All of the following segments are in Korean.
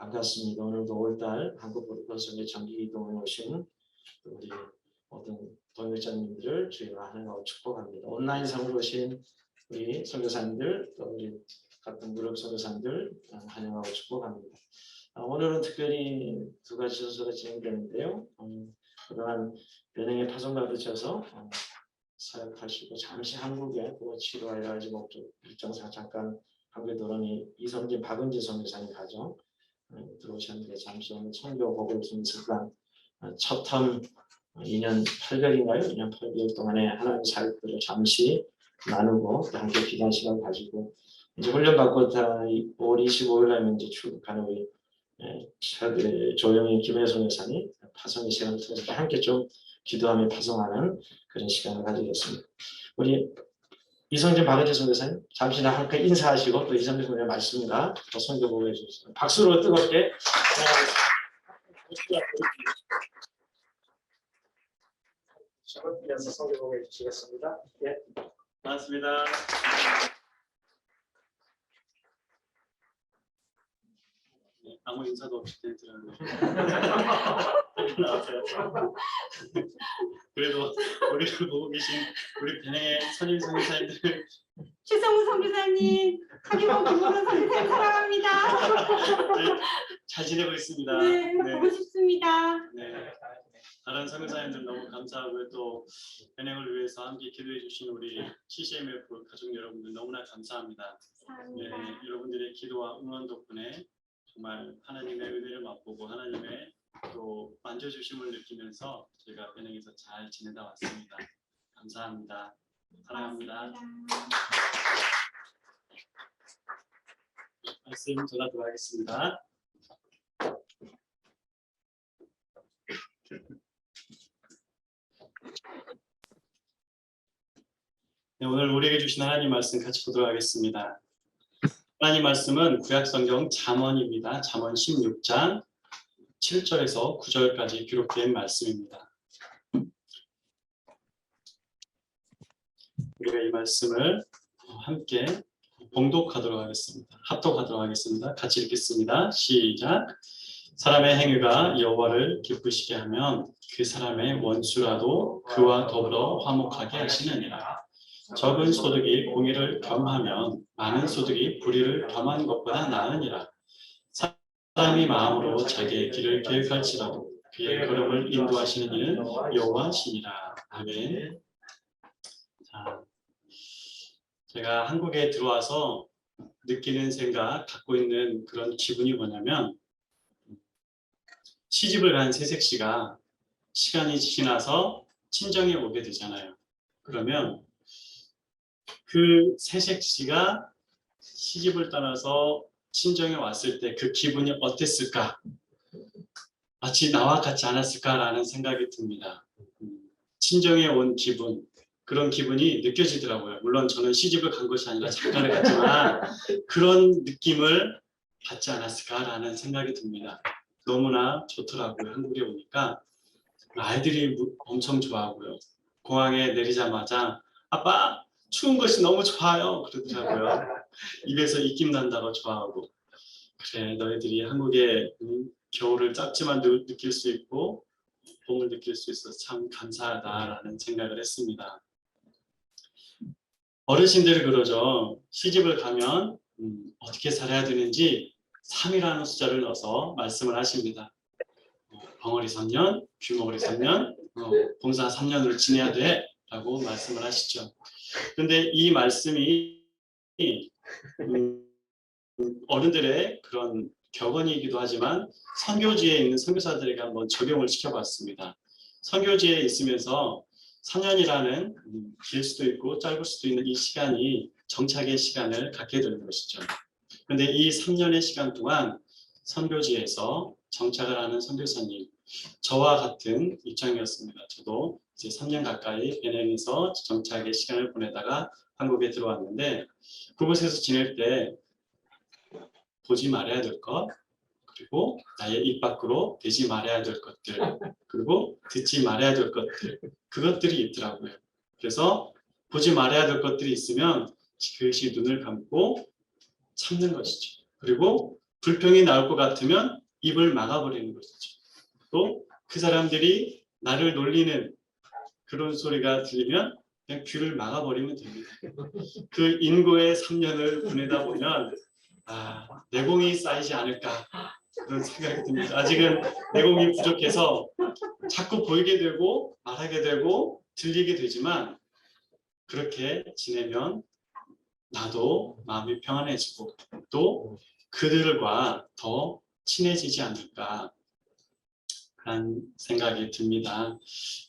반갑습니다. 오늘도 5월달 한국보건성의 정기이동에 오신 우리 모든 동역자님들을 주의로 환영하고 축복합니다. 온라인상으로 오신 우리 선교사님들, 또 우리 같은 무릎 선교사님들 환영하고 축복합니다. 오늘은 특별히 두 가지 순서가 진행되는데요. 그동안 변형에 파송받으셔서 사역하시고 잠시 한국에 또 치료하여 가지 목적 일정상 잠깐 한국에 돌아오니 이성진 박은지 선교사님 가정 들어오셨는데 잠시 오늘 선교 복을 준습관 첫 텀 2년 8개월인가요? 2년 8개월 동안에 하나님 사역들을 잠시 나누고 함께 기도한 시간을 가지고 이제 훈련 받고 5월 25일 날 이제 출국하는 우리 조영희 김혜선 여사님 파송의 시간을 통해서 함께 좀 기도하며 파송하는 그런 시간을 가지겠습니다. 우리 이성진 박은지 선교사님 잠시 함께 인사하시고 또 이성진 선교사님 말씀과 또 선교 보고해 주시죠. 박수로 뜨겁게 시작하면서 선교 보고해 주시겠습니다. 예, 고맙습니다. 아무 인사도 없이 들었는데 그래도 우리를 보고 계신 우리 변행의 선임 선교사님들 최성우 선교사님, 하기봉 김보론 선교사님 사랑합니다. 네, 잘 지내고 있습니다. 네, 보고 싶습니다. 네, 다른 선교사님들 너무 감사하고요. 또 변행을 위해서 함께 기도해 주신 우리 CCMF 가족 여러분들 너무나 감사합니다. 감사합니다. 네, 여러분들의 기도와 응원 덕분에 정말 하나님의 은혜를 맛보고 하나님의 또 만져주심을 느끼면서 저희가 변행에서 잘 지내다 왔습니다. 감사합니다. 사랑합니다. 말씀 전하도록 하겠습니다. 네, 오늘 우리에게 주신 하나님 말씀 같이 보도록 하겠습니다. 하나님 말씀은 구약성경 잠언입니다. 잠언 16장 7절에서 9절까지 기록된 말씀입니다. 우리가 이 말씀을 함께 봉독하도록 하겠습니다. 합독하도록 하겠습니다. 같이 읽겠습니다. 시작. 사람의 행위가 여호와를 기쁘시게 하면 그 사람의 원수라도 그와 더불어 화목하게 하시느니라. 적은 소득이 공의를 겸하면 많은 소득이 불의를 겸한 것보다 나으니라. 사람이 마음으로 자기의 길을 계획할지라도 그의 걸음을 인도하시는 이는 여호와시니라. 아멘. 자, 제가 한국에 들어와서 느끼는 생각, 갖고 있는 그런 기분이 뭐냐면 시집을 간 새색 씨가 시간이 지나서 친정에 오게 되잖아요. 그러면 그 새색 씨가 시집을 떠나서 친정에 왔을 때 그 기분이 어땠을까? 마치 나와 같지 않았을까라는 생각이 듭니다. 친정에 온 기분, 그런 기분이 느껴지더라고요. 물론 저는 시집을 간 것이 아니라 잠깐을 갔지만 그런 느낌을 받지 않았을까라는 생각이 듭니다. 너무나 좋더라고요. 한국에 오니까 아이들이 엄청 좋아하고요. 공항에 내리자마자 아빠 추운 것이 너무 좋아요 그러더라고요. 입에서 입김 난다고 좋아하고 그래 너희들이 한국의 겨울을 짧지만 느낄 수 있고 봄을 느낄 수 있어서 참 감사하다라는 생각을 했습니다. 어르신들이 그러죠. 시집을 가면 어떻게 살아야 되는지 3이라는 숫자를 넣어서 말씀을 하십니다. 벙어리 3년, 귀머거리 3년, 봉사 3년을 지내야 돼 라고 말씀을 하시죠. 그런데 이 말씀이 어른들의 그런 격언이기도 하지만 선교지에 있는 선교사들에게 한번 적용을 시켜봤습니다. 선교지에 있으면서 3년이라는 길 수도 있고 짧을 수도 있는 이 시간이 정착의 시간을 갖게 되는 것이죠. 그런데 이 3년의 시간 동안 선교지에서 정착을 하는 선교사님, 저와 같은 입장이었습니다. 저도 이제 3년 가까이 베냉에서 정착의 시간을 보내다가 한국에 들어왔는데 그곳에서 지낼 때 보지 말아야 될 것, 그리고 나의 입 밖으로 대지 말아야 될 것들, 그리고 듣지 말아야 될 것들, 그것들이 있더라고요. 그래서 보지 말아야 될 것들이 있으면 그것이 눈을 감고 참는 것이죠. 그리고 불평이 나올 것 같으면 입을 막아버리는 것이죠. 또 그 사람들이 나를 놀리는 그런 소리가 들리면 그냥 귀를 막아버리면 됩니다. 그 인고의 3년을 보내다 보면 내공이 쌓이지 않을까 그런 생각이 듭니다. 아직은 내공이 부족해서 자꾸 보이게 되고 말하게 되고 들리게 되지만 그렇게 지내면 나도 마음이 평안해지고 또 그들과 더 친해지지 않을까 하는 생각이 듭니다.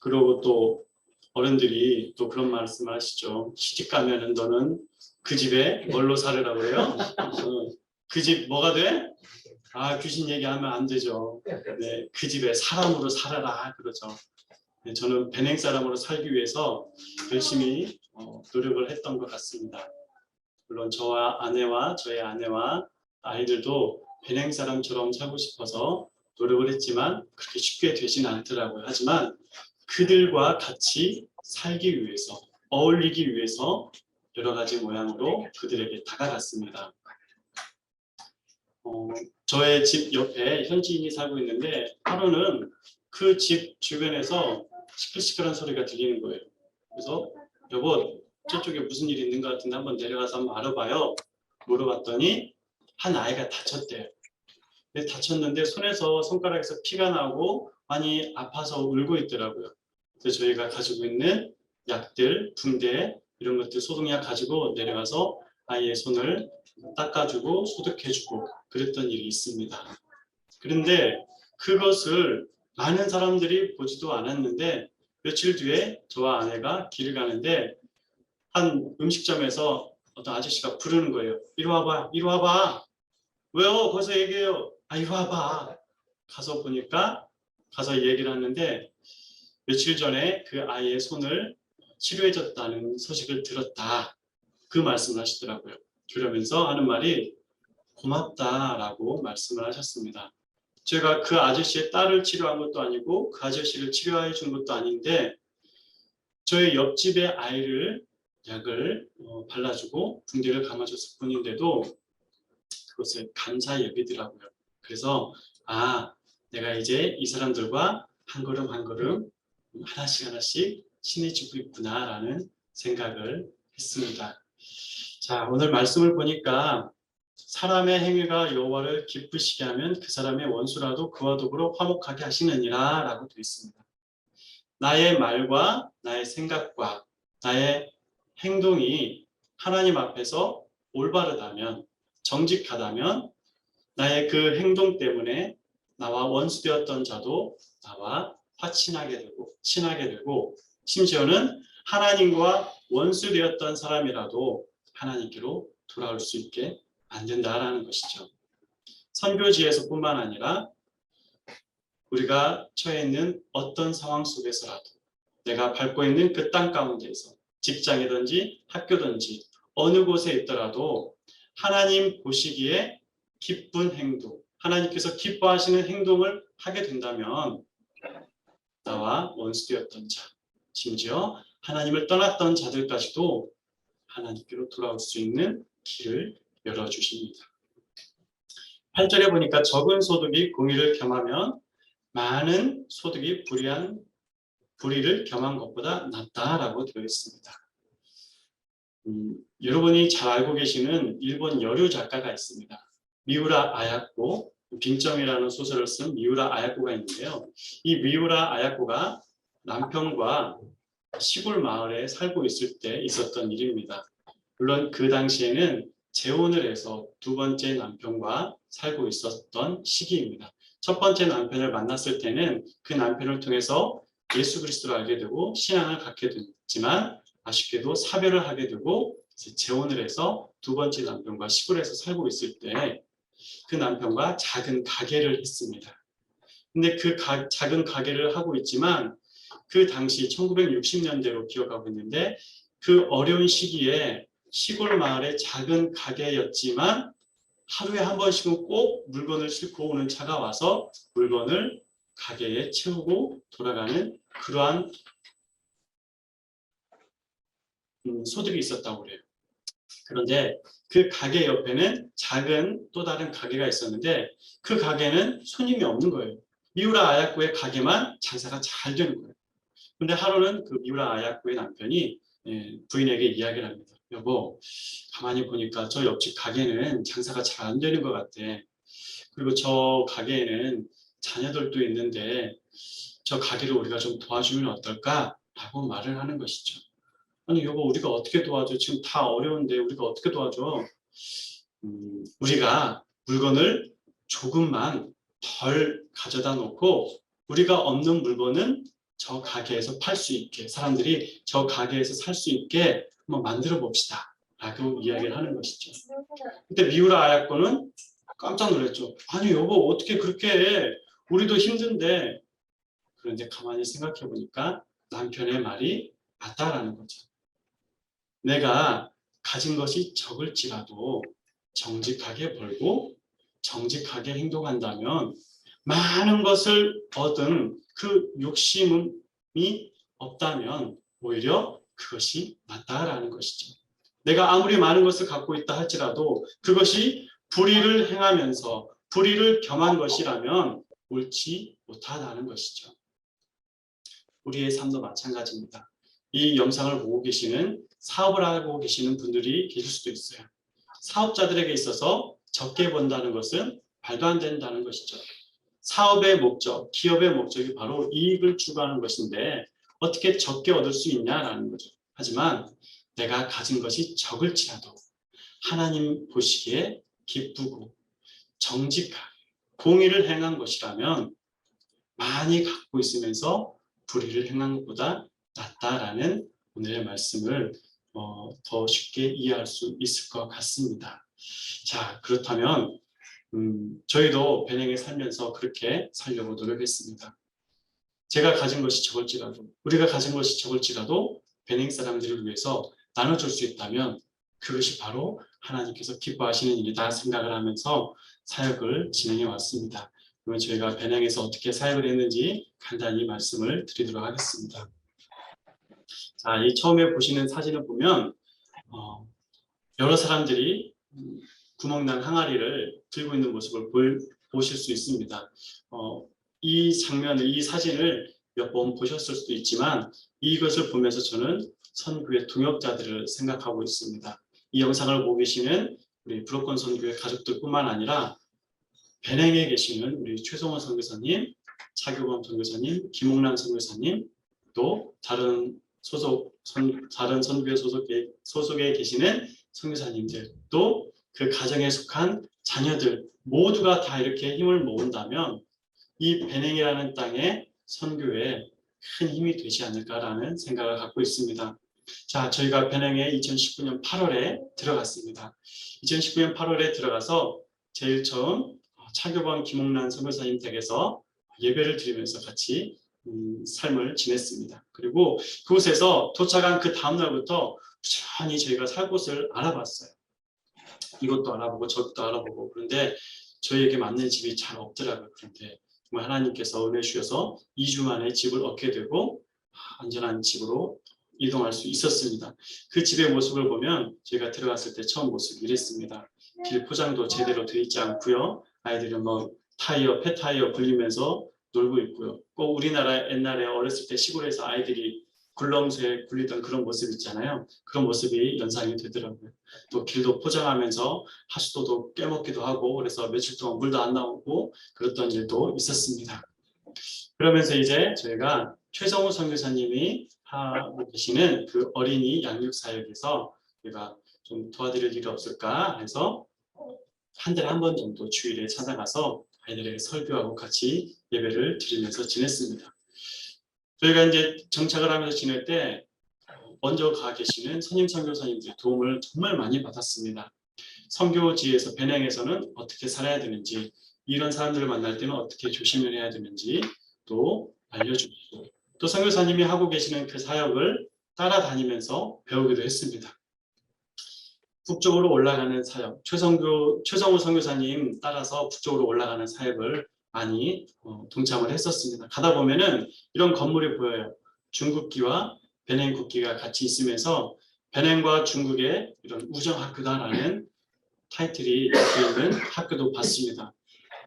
그리고 또 어른들이 또 그런 말씀을 하시죠. 시집 가면은 너는 그 집에 뭘로 살으라고 해요? 그 집 뭐가 돼? 귀신 얘기하면 안 되죠. 네, 그 집에 사람으로 살아라 그러죠. 네, 저는 베냉 사람으로 살기 위해서 열심히 노력을 했던 것 같습니다. 물론 저와 저의 아내와 아이들도 베냉 사람처럼 살고 싶어서 노력을 했지만 그렇게 쉽게 되지는 않더라고요. 하지만 그들과 같이 살기 위해서, 어울리기 위해서 여러 가지 모양으로 그들에게 다가갔습니다. 저의 집 옆에 현지인이 살고 있는데 하루는 그 집 주변에서 시끌시끌한 소리가 들리는 거예요. 그래서 여보, 저쪽에 무슨 일이 있는 것 같은데 한번 내려가서 한번 알아봐요. 물어봤더니 한 아이가 다쳤대요. 근데 다쳤는데 손가락에서 피가 나고 많이 아파서 울고 있더라고요. 그래서 저희가 가지고 있는 약들, 붕대 이런 것들 소독약 가지고 내려가서 아이의 손을 닦아주고 소독해주고 그랬던 일이 있습니다. 그런데 그것을 많은 사람들이 보지도 않았는데 며칠 뒤에 저와 아내가 길을 가는데 한 음식점에서 어떤 아저씨가 부르는 거예요. 이리 와봐, 이리 와봐. 왜요? 거기서 얘기해요. 이리 와봐. 가서 얘기를 하는데 며칠 전에 그 아이의 손을 치료해줬다는 소식을 들었다. 그 말씀을 하시더라고요. 그러면서 하는 말이 고맙다라고 말씀을 하셨습니다. 제가 그 아저씨의 딸을 치료한 것도 아니고 그 아저씨를 치료해 준 것도 아닌데 저희 옆집의 아이를 약을 발라주고 붕대를 감아줬을 뿐인데도 그것을 감사히 여기더라고요. 그래서 내가 이제 이 사람들과 한 걸음 한 걸음 하나씩 친해지고 있구나라는 생각을 했습니다. 자, 오늘 말씀을 보니까 사람의 행위가 여호와를 기쁘시게 하면 그 사람의 원수라도 그와 더불어 화목하게 하시느니라 라고 되어 있습니다. 나의 말과 나의 생각과 나의 행동이 하나님 앞에서 올바르다면 정직하다면 나의 그 행동 때문에 나와 원수되었던 자도 나와 친하게 되고 심지어는 하나님과 원수되었던 사람이라도 하나님께로 돌아올 수 있게 만든다라는 것이죠. 선교지에서뿐만 아니라 우리가 처해 있는 어떤 상황 속에서라도 내가 밟고 있는 그 땅 가운데에서 직장이든지 학교든지 어느 곳에 있더라도 하나님 보시기에 기쁜 행동, 하나님께서 기뻐하시는 행동을 하게 된다면 나와 원수되었던 자, 심지어 하나님을 떠났던 자들까지도 하나님께로 돌아올 수 있는 길을 열어주십니다. 8절에 보니까 적은 소득이 공의를 겸하면 많은 소득이 불의를 겸한 것보다 낫다라고 되어 있습니다. 여러분이 잘 알고 계시는 일본 여류 작가가 있습니다. 미우라 아야코, 빙점이라는 소설을 쓴 미우라 아야코가 있는데요. 이 미우라 아야코가 남편과 시골 마을에 살고 있을 때 있었던 일입니다. 물론 그 당시에는 재혼을 해서 두 번째 남편과 살고 있었던 시기입니다. 첫 번째 남편을 만났을 때는 그 남편을 통해서 예수 그리스도를 알게 되고 신앙을 갖게 됐지만 아쉽게도 사별을 하게 되고 재혼을 해서 두 번째 남편과 시골에서 살고 있을 때 그 남편과 작은 가게를 했습니다. 근데 그 작은 가게를 하고 있지만 그 당시 1960년대로 기억하고 있는데 그 어려운 시기에 시골 마을의 작은 가게였지만 하루에 한 번씩은 꼭 물건을 싣고 오는 차가 와서 물건을 가게에 채우고 돌아가는 그러한 소득이 있었다고 그래요. 그런데 그 가게 옆에는 작은 또 다른 가게가 있었는데 그 가게는 손님이 없는 거예요. 미우라 아야코의 가게만 장사가 잘 되는 거예요. 근데 하루는 그 미우라 아야코의 남편이 부인에게 이야기를 합니다. 여보, 가만히 보니까 저 옆집 가게는 장사가 잘 안 되는 것 같아. 그리고 저 가게에는 자녀들도 있는데 저 가게를 우리가 좀 도와주면 어떨까? 라고 말을 하는 것이죠. 아니 여보, 우리가 어떻게 도와줘? 지금 다 어려운데 우리가 어떻게 도와줘? 우리가 물건을 조금만 덜 가져다 놓고 우리가 없는 물건은 저 가게에서 팔 수 있게, 사람들이 저 가게에서 살 수 있게 한번 만들어 봅시다 라고 이야기를 하는 것이죠. 그때 미우라 아야코는 깜짝 놀랐죠. 아니 여보, 어떻게 그렇게 해? 우리도 힘든데. 그런데 가만히 생각해 보니까 남편의 말이 맞다라는 거죠. 내가 가진 것이 적을지라도 정직하게 벌고 정직하게 행동한다면 많은 것을 얻은 그 욕심이 없다면 오히려 그것이 맞다라는 것이죠. 내가 아무리 많은 것을 갖고 있다 할지라도 그것이 불의를 행하면서 불의를 겸한 것이라면 옳지 못하다는 것이죠. 우리의 삶도 마찬가지입니다. 이 영상을 보고 계시는, 사업을 하고 계시는 분들이 계실 수도 있어요. 사업자들에게 있어서 적게 번다는 것은 말도 안 된다는 것이죠. 사업의 목적, 기업의 목적이 바로 이익을 추구하는 것인데 어떻게 적게 얻을 수 있냐라는 거죠. 하지만 내가 가진 것이 적을지라도 하나님 보시기에 기쁘고 정직하게 공의를 행한 것이라면 많이 갖고 있으면서 불의를 행한 것보다 낫다라는 오늘의 말씀을 더 쉽게 이해할 수 있을 것 같습니다. 자, 그렇다면 저희도 배낭에 살면서 그렇게 살려고 노력했습니다. 제가 가진 것이 적을지라도, 우리가 가진 것이 적을지라도 배낭 사람들을 위해서 나눠줄 수 있다면 그것이 바로 하나님께서 기뻐하시는 일이다 생각을 하면서 사역을 진행해 왔습니다. 그러면 저희가 배낭에서 어떻게 사역을 했는지 간단히 말씀을 드리도록 하겠습니다. 자, 이 처음에 보시는 사진을 보면 여러 사람들이 구멍난 항아리를 들고 있는 모습을 보실 수 있습니다. 이 장면을, 이 사진을 몇 번 보셨을 수도 있지만 이것을 보면서 저는 선교의 동역자들을 생각하고 있습니다. 이 영상을 보고 계시는 우리 불업권 선교회 가족들뿐만 아니라 배낭에 계시는 우리 최성원 선교사님, 차교범 선교사님, 김옥란 선교사님, 또 다른 선교회 소속에 계시는 선교사님들, 또 그 가정에 속한 자녀들 모두가 다 이렇게 힘을 모은다면 이 배낭이라는 땅에 선교에 큰 힘이 되지 않을까라는 생각을 갖고 있습니다. 자, 저희가 배낭에 2019년 8월에 들어갔습니다. 2019년 8월에 들어가서 제일 처음 차교범 김옥란 선교사님 댁에서 예배를 드리면서 같이 삶을 지냈습니다. 그리고 그곳에서 도착한 그 다음날부터 부지런히 저희가 살 곳을 알아봤어요. 이것도 알아보고 저것도 알아보고. 그런데 저희에게 맞는 집이 잘 없더라고요. 그런데 정말 하나님께서 은혜 주셔서 2주 만에 집을 얻게 되고 안전한 집으로 이동할 수 있었습니다. 그 집의 모습을 보면 저희가 들어갔을 때 처음 모습이 이랬습니다. 길 포장도 제대로 되어 있지 않고요. 아이들은 타이어, 폐타이어 굴리면서 놀고 있고요. 꼭 우리나라 옛날에 어렸을 때 시골에서 아이들이 굴렁쇠 굴리던 그런 모습 있잖아요. 그런 모습이 연상이 되더라고요. 또 길도 포장하면서 하수도도 깨먹기도 하고 그래서 며칠 동안 물도 안 나오고 그랬던 일도 있었습니다. 그러면서 이제 저희가 최성우 선교사님이 하고 계시는 그 어린이 양육사역에서 우리가 좀 도와드릴 일이 없을까 해서 한 달에 한 번 정도 주일에 찾아가서 아이들에게 설교하고 같이 예배를 드리면서 지냈습니다. 저희가 이제 정착을 하면서 지낼 때 먼저 가 계시는 선임 선교사님들의 도움을 정말 많이 받았습니다. 선교지에서 배낭에서는 어떻게 살아야 되는지, 이런 사람들을 만날 때는 어떻게 조심을 해야 되는지 또 알려주고, 또 선교사님이 하고 계시는 그 사역을 따라다니면서 배우기도 했습니다. 북쪽으로 올라가는 사역, 최성우 선교사님 따라서 북쪽으로 올라가는 사역을 많이 동참을 했었습니다. 가다 보면은 이런 건물이 보여요. 중국기와 베냉 국기가 같이 있으면서 베냉과 중국의 이런 우정학교다라는 타이틀이 되어 있는 학교도 봤습니다.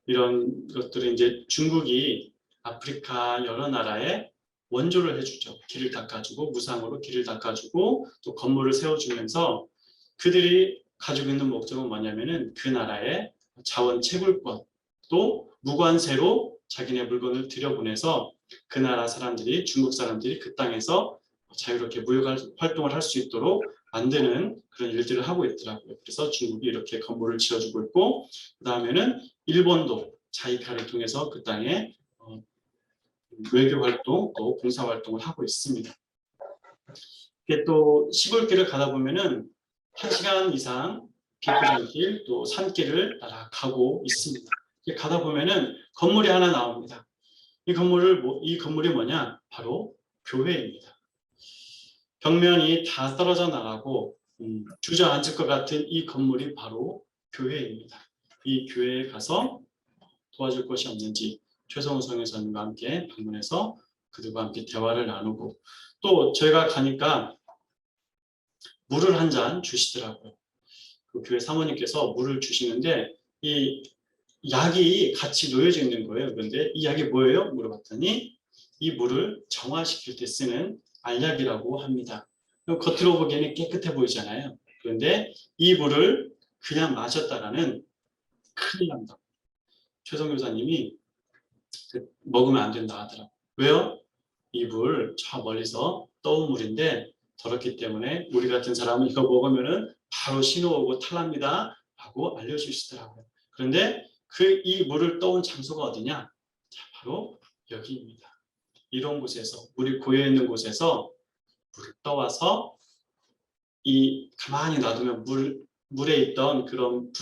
이런 것들은 이제 중국이 아프리카 여러 나라에 원조를 해주죠. 길을 닦아주고 무상으로 길을 닦아주고 또 건물을 세워주면서 그들이 가지고 있는 목적은 뭐냐면은 그 나라의 자원 채굴권 또 무관세로 자기네 물건을 들여보내서 그 나라 사람들이 중국 사람들이 그 땅에서 자유롭게 무역 활동을 할 수 있도록 만드는 그런 일들을 하고 있더라고요. 그래서 중국이 이렇게 건물을 지어주고 있고 그 다음에는 일본도 자이카를 통해서 그 땅에 외교 활동 또 봉사 활동을 하고 있습니다. 이게 또 시골길을 가다 보면은 1시간 이상 비포장길 또 산길을 따라 가고 있습니다. 가다 보면은 건물이 하나 나옵니다. 이 건물이 뭐냐? 바로 교회입니다. 벽면이 다 떨어져 나가고 주저앉을 것 같은 이 건물이 바로 교회입니다. 이 교회에 가서 도와줄 것이 없는지 최성훈 선교사님과 함께 방문해서 그들과 함께 대화를 나누고 또 저희가 가니까 물을 한 잔 주시더라고요. 그 교회 사모님께서 물을 주시는데 이 약이 같이 놓여져 있는 거예요. 그런데 이 약이 뭐예요? 물어봤더니 이 물을 정화시킬 때 쓰는 알약이라고 합니다. 겉으로 보기에는 깨끗해 보이잖아요. 그런데 이 물을 그냥 마셨다가는 큰일 난다. 최성 교사님이 먹으면 안 된다 하더라고요. 왜요? 이 물 저 멀리서 떠온 물인데 더럽기 때문에 우리 같은 사람은 이거 먹으면은 바로 신호 오고 탈납니다 하고 알려주시더라고요. 그런데 이 물을 떠온 장소가 어디냐? 자, 바로 여기입니다. 이런 곳에서 물이 고여 있는 곳에서 물을 떠와서 이 가만히 놔두면 물에 있던 그런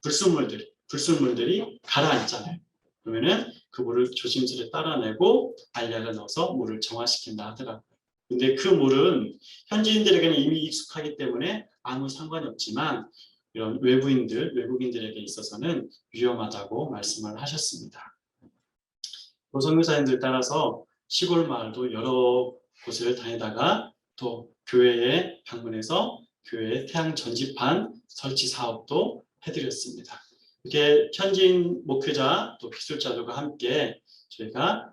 불순물들이 가라앉잖아요. 그러면은 그 물을 조심스레 따라내고 알약을 넣어서 물을 정화시킨다 하더라고요. 근데 그 물은 현지인들에게는 이미 익숙하기 때문에 아무 상관이 없지만 이런 외국인들에게 있어서는 위험하다고 말씀을 하셨습니다. 선교사님들 따라서 시골 마을도 여러 곳을 다니다가 또 교회에 방문해서 교회에 태양 전지판 설치 사업도 해드렸습니다. 이렇게 현지인 목회자 또 기술자들과 함께 저희가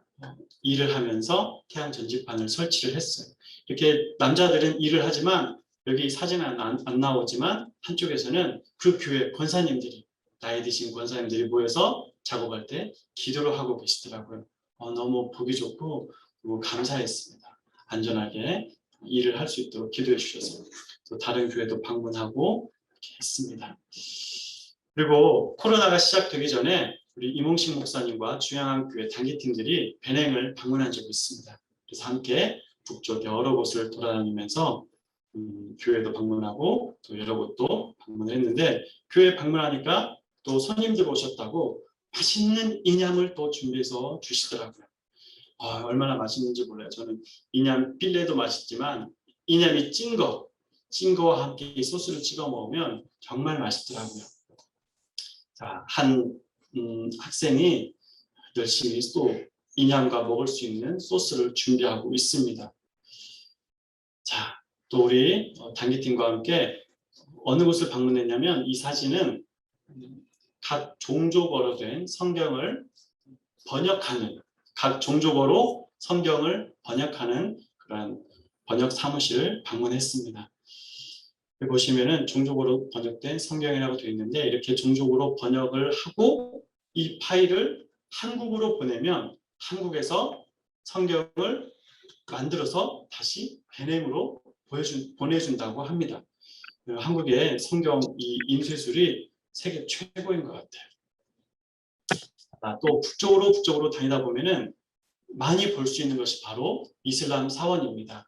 일을 하면서 태양 전지판을 설치를 했어요. 이렇게 남자들은 일을 하지만 여기 사진은 안 나오지만 한쪽에서는 그 교회 권사님들이 나이 드신 권사님들이 모여서 작업할 때 기도를 하고 계시더라고요. 너무 보기 좋고 감사했습니다. 안전하게 일을 할 수 있도록 기도해 주셔서 또 다른 교회도 방문하고 이렇게 했습니다. 그리고 코로나가 시작되기 전에 우리 이몽식 목사님과 주양한 교회 단기팀들이 베냉을 방문한 적이 있습니다. 그래서 함께 북쪽 여러 곳을 돌아다니면서 교회도 방문하고 또 여러 곳도 방문을 했는데 교회 방문하니까 또 손님들 오셨다고 맛있는 인ям을 또 준비해서 주시더라고요. 얼마나 맛있는지 몰라요. 저는 인ям 필레도 맛있지만 인ям이 찐 거와 함께 이 소스를 찍어 먹으면 정말 맛있더라고요. 자, 한 학생이 열심히 또 인ям과 먹을 수 있는 소스를 준비하고 있습니다. 자, 또 우리 단기팀과 함께 어느 곳을 방문했냐면 이 사진은 각 종족어로 된 성경을 번역하는 각 종족어로 성경을 번역하는 그런 번역 사무실을 방문했습니다. 여기 보시면은 종족어로 번역된 성경이라고 되어 있는데 이렇게 종족어로 번역을 하고 이 파일을 한국으로 보내면 한국에서 성경을 만들어서 다시 베냉으로 보내준다고 합니다. 한국의 성경 이 인쇄술이 세계 최고인 것 같아요. 또 북쪽으로 다니다 보면은 많이 볼 수 있는 것이 바로 이슬람 사원입니다.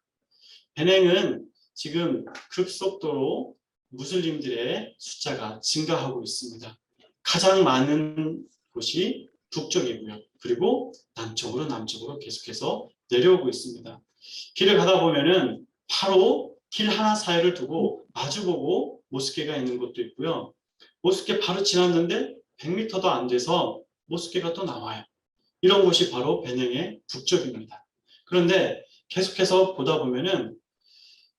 베냉은 지금 급속도로 무슬림들의 숫자가 증가하고 있습니다. 가장 많은 곳이 북쪽이고요. 그리고 남쪽으로 계속해서 내려오고 있습니다. 길을 가다 보면은 바로 길 하나 사이를 두고 마주보고 모스크가 있는 곳도 있고요. 모스크 바로 지났는데 100m도 안 돼서 모스크가 또 나와요. 이런 곳이 바로 베냉의 북쪽입니다. 그런데 계속해서 보다 보면은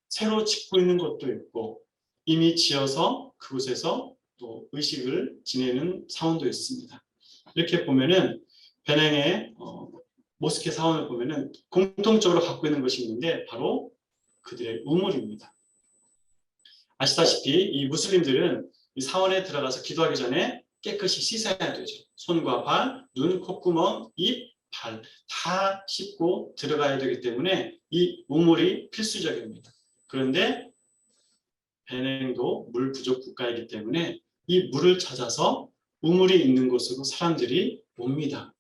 새로 짓고 있는 곳도 있고 이미 지어서 그곳에서 또 의식을 지내는 사원도 있습니다. 이렇게 보면은 베냉의 모스케 사원을 보면은 공통적으로 갖고 있는 것이 있는데 바로 그들의 우물입니다. 아시다시피 이 무슬림들은 이 사원에 들어가서 기도하기 전에 깨끗이 씻어야 되죠. 손과 발, 눈, 콧구멍, 입, 발 다 씻고 들어가야 되기 때문에 이 우물이 필수적입니다. 그런데 베냉도 물 부족 국가이기 때문에 이 물을 찾아서 우물이 있는 곳으로 사람들이 옵니다.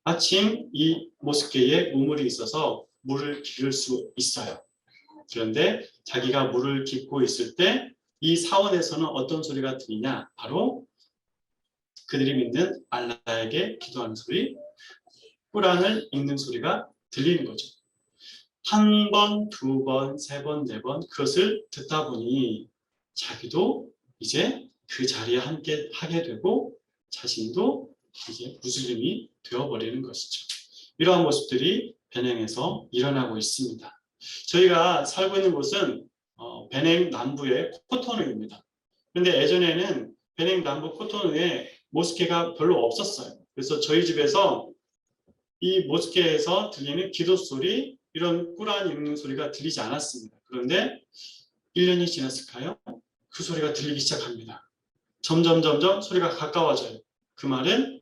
마침 이 모스크에 우물이 있어서 물을 기를 수 있어요. 그런데 자기가 물을 깃고 있을 때 이 사원에서는 어떤 소리가 들리냐? 바로 그들이 믿는 알라에게 기도하는 소리, 꾸란을 읽는 소리가 들리는 거죠. 한 번, 두 번, 세 번, 네 번 그것을 듣다 보니 자기도 이제 그 자리에 함께 하게 되고 자신도 이제 무슬림이 되어버리는 것이죠. 이러한 모습들이 베냉에서 일어나고 있습니다. 저희가 살고 있는 곳은 베냉 남부의 코토누입니다. 그런데 예전에는 베냉 남부 코토누에 모스케가 별로 없었어요. 그래서 저희 집에서 이 모스케에서 들리는 기도 소리, 이런 꾸란 읽는 소리가 들리지 않았습니다. 그런데 1년이 지났을까요? 그 소리가 들리기 시작합니다. 점점 소리가 가까워져요. 그 말은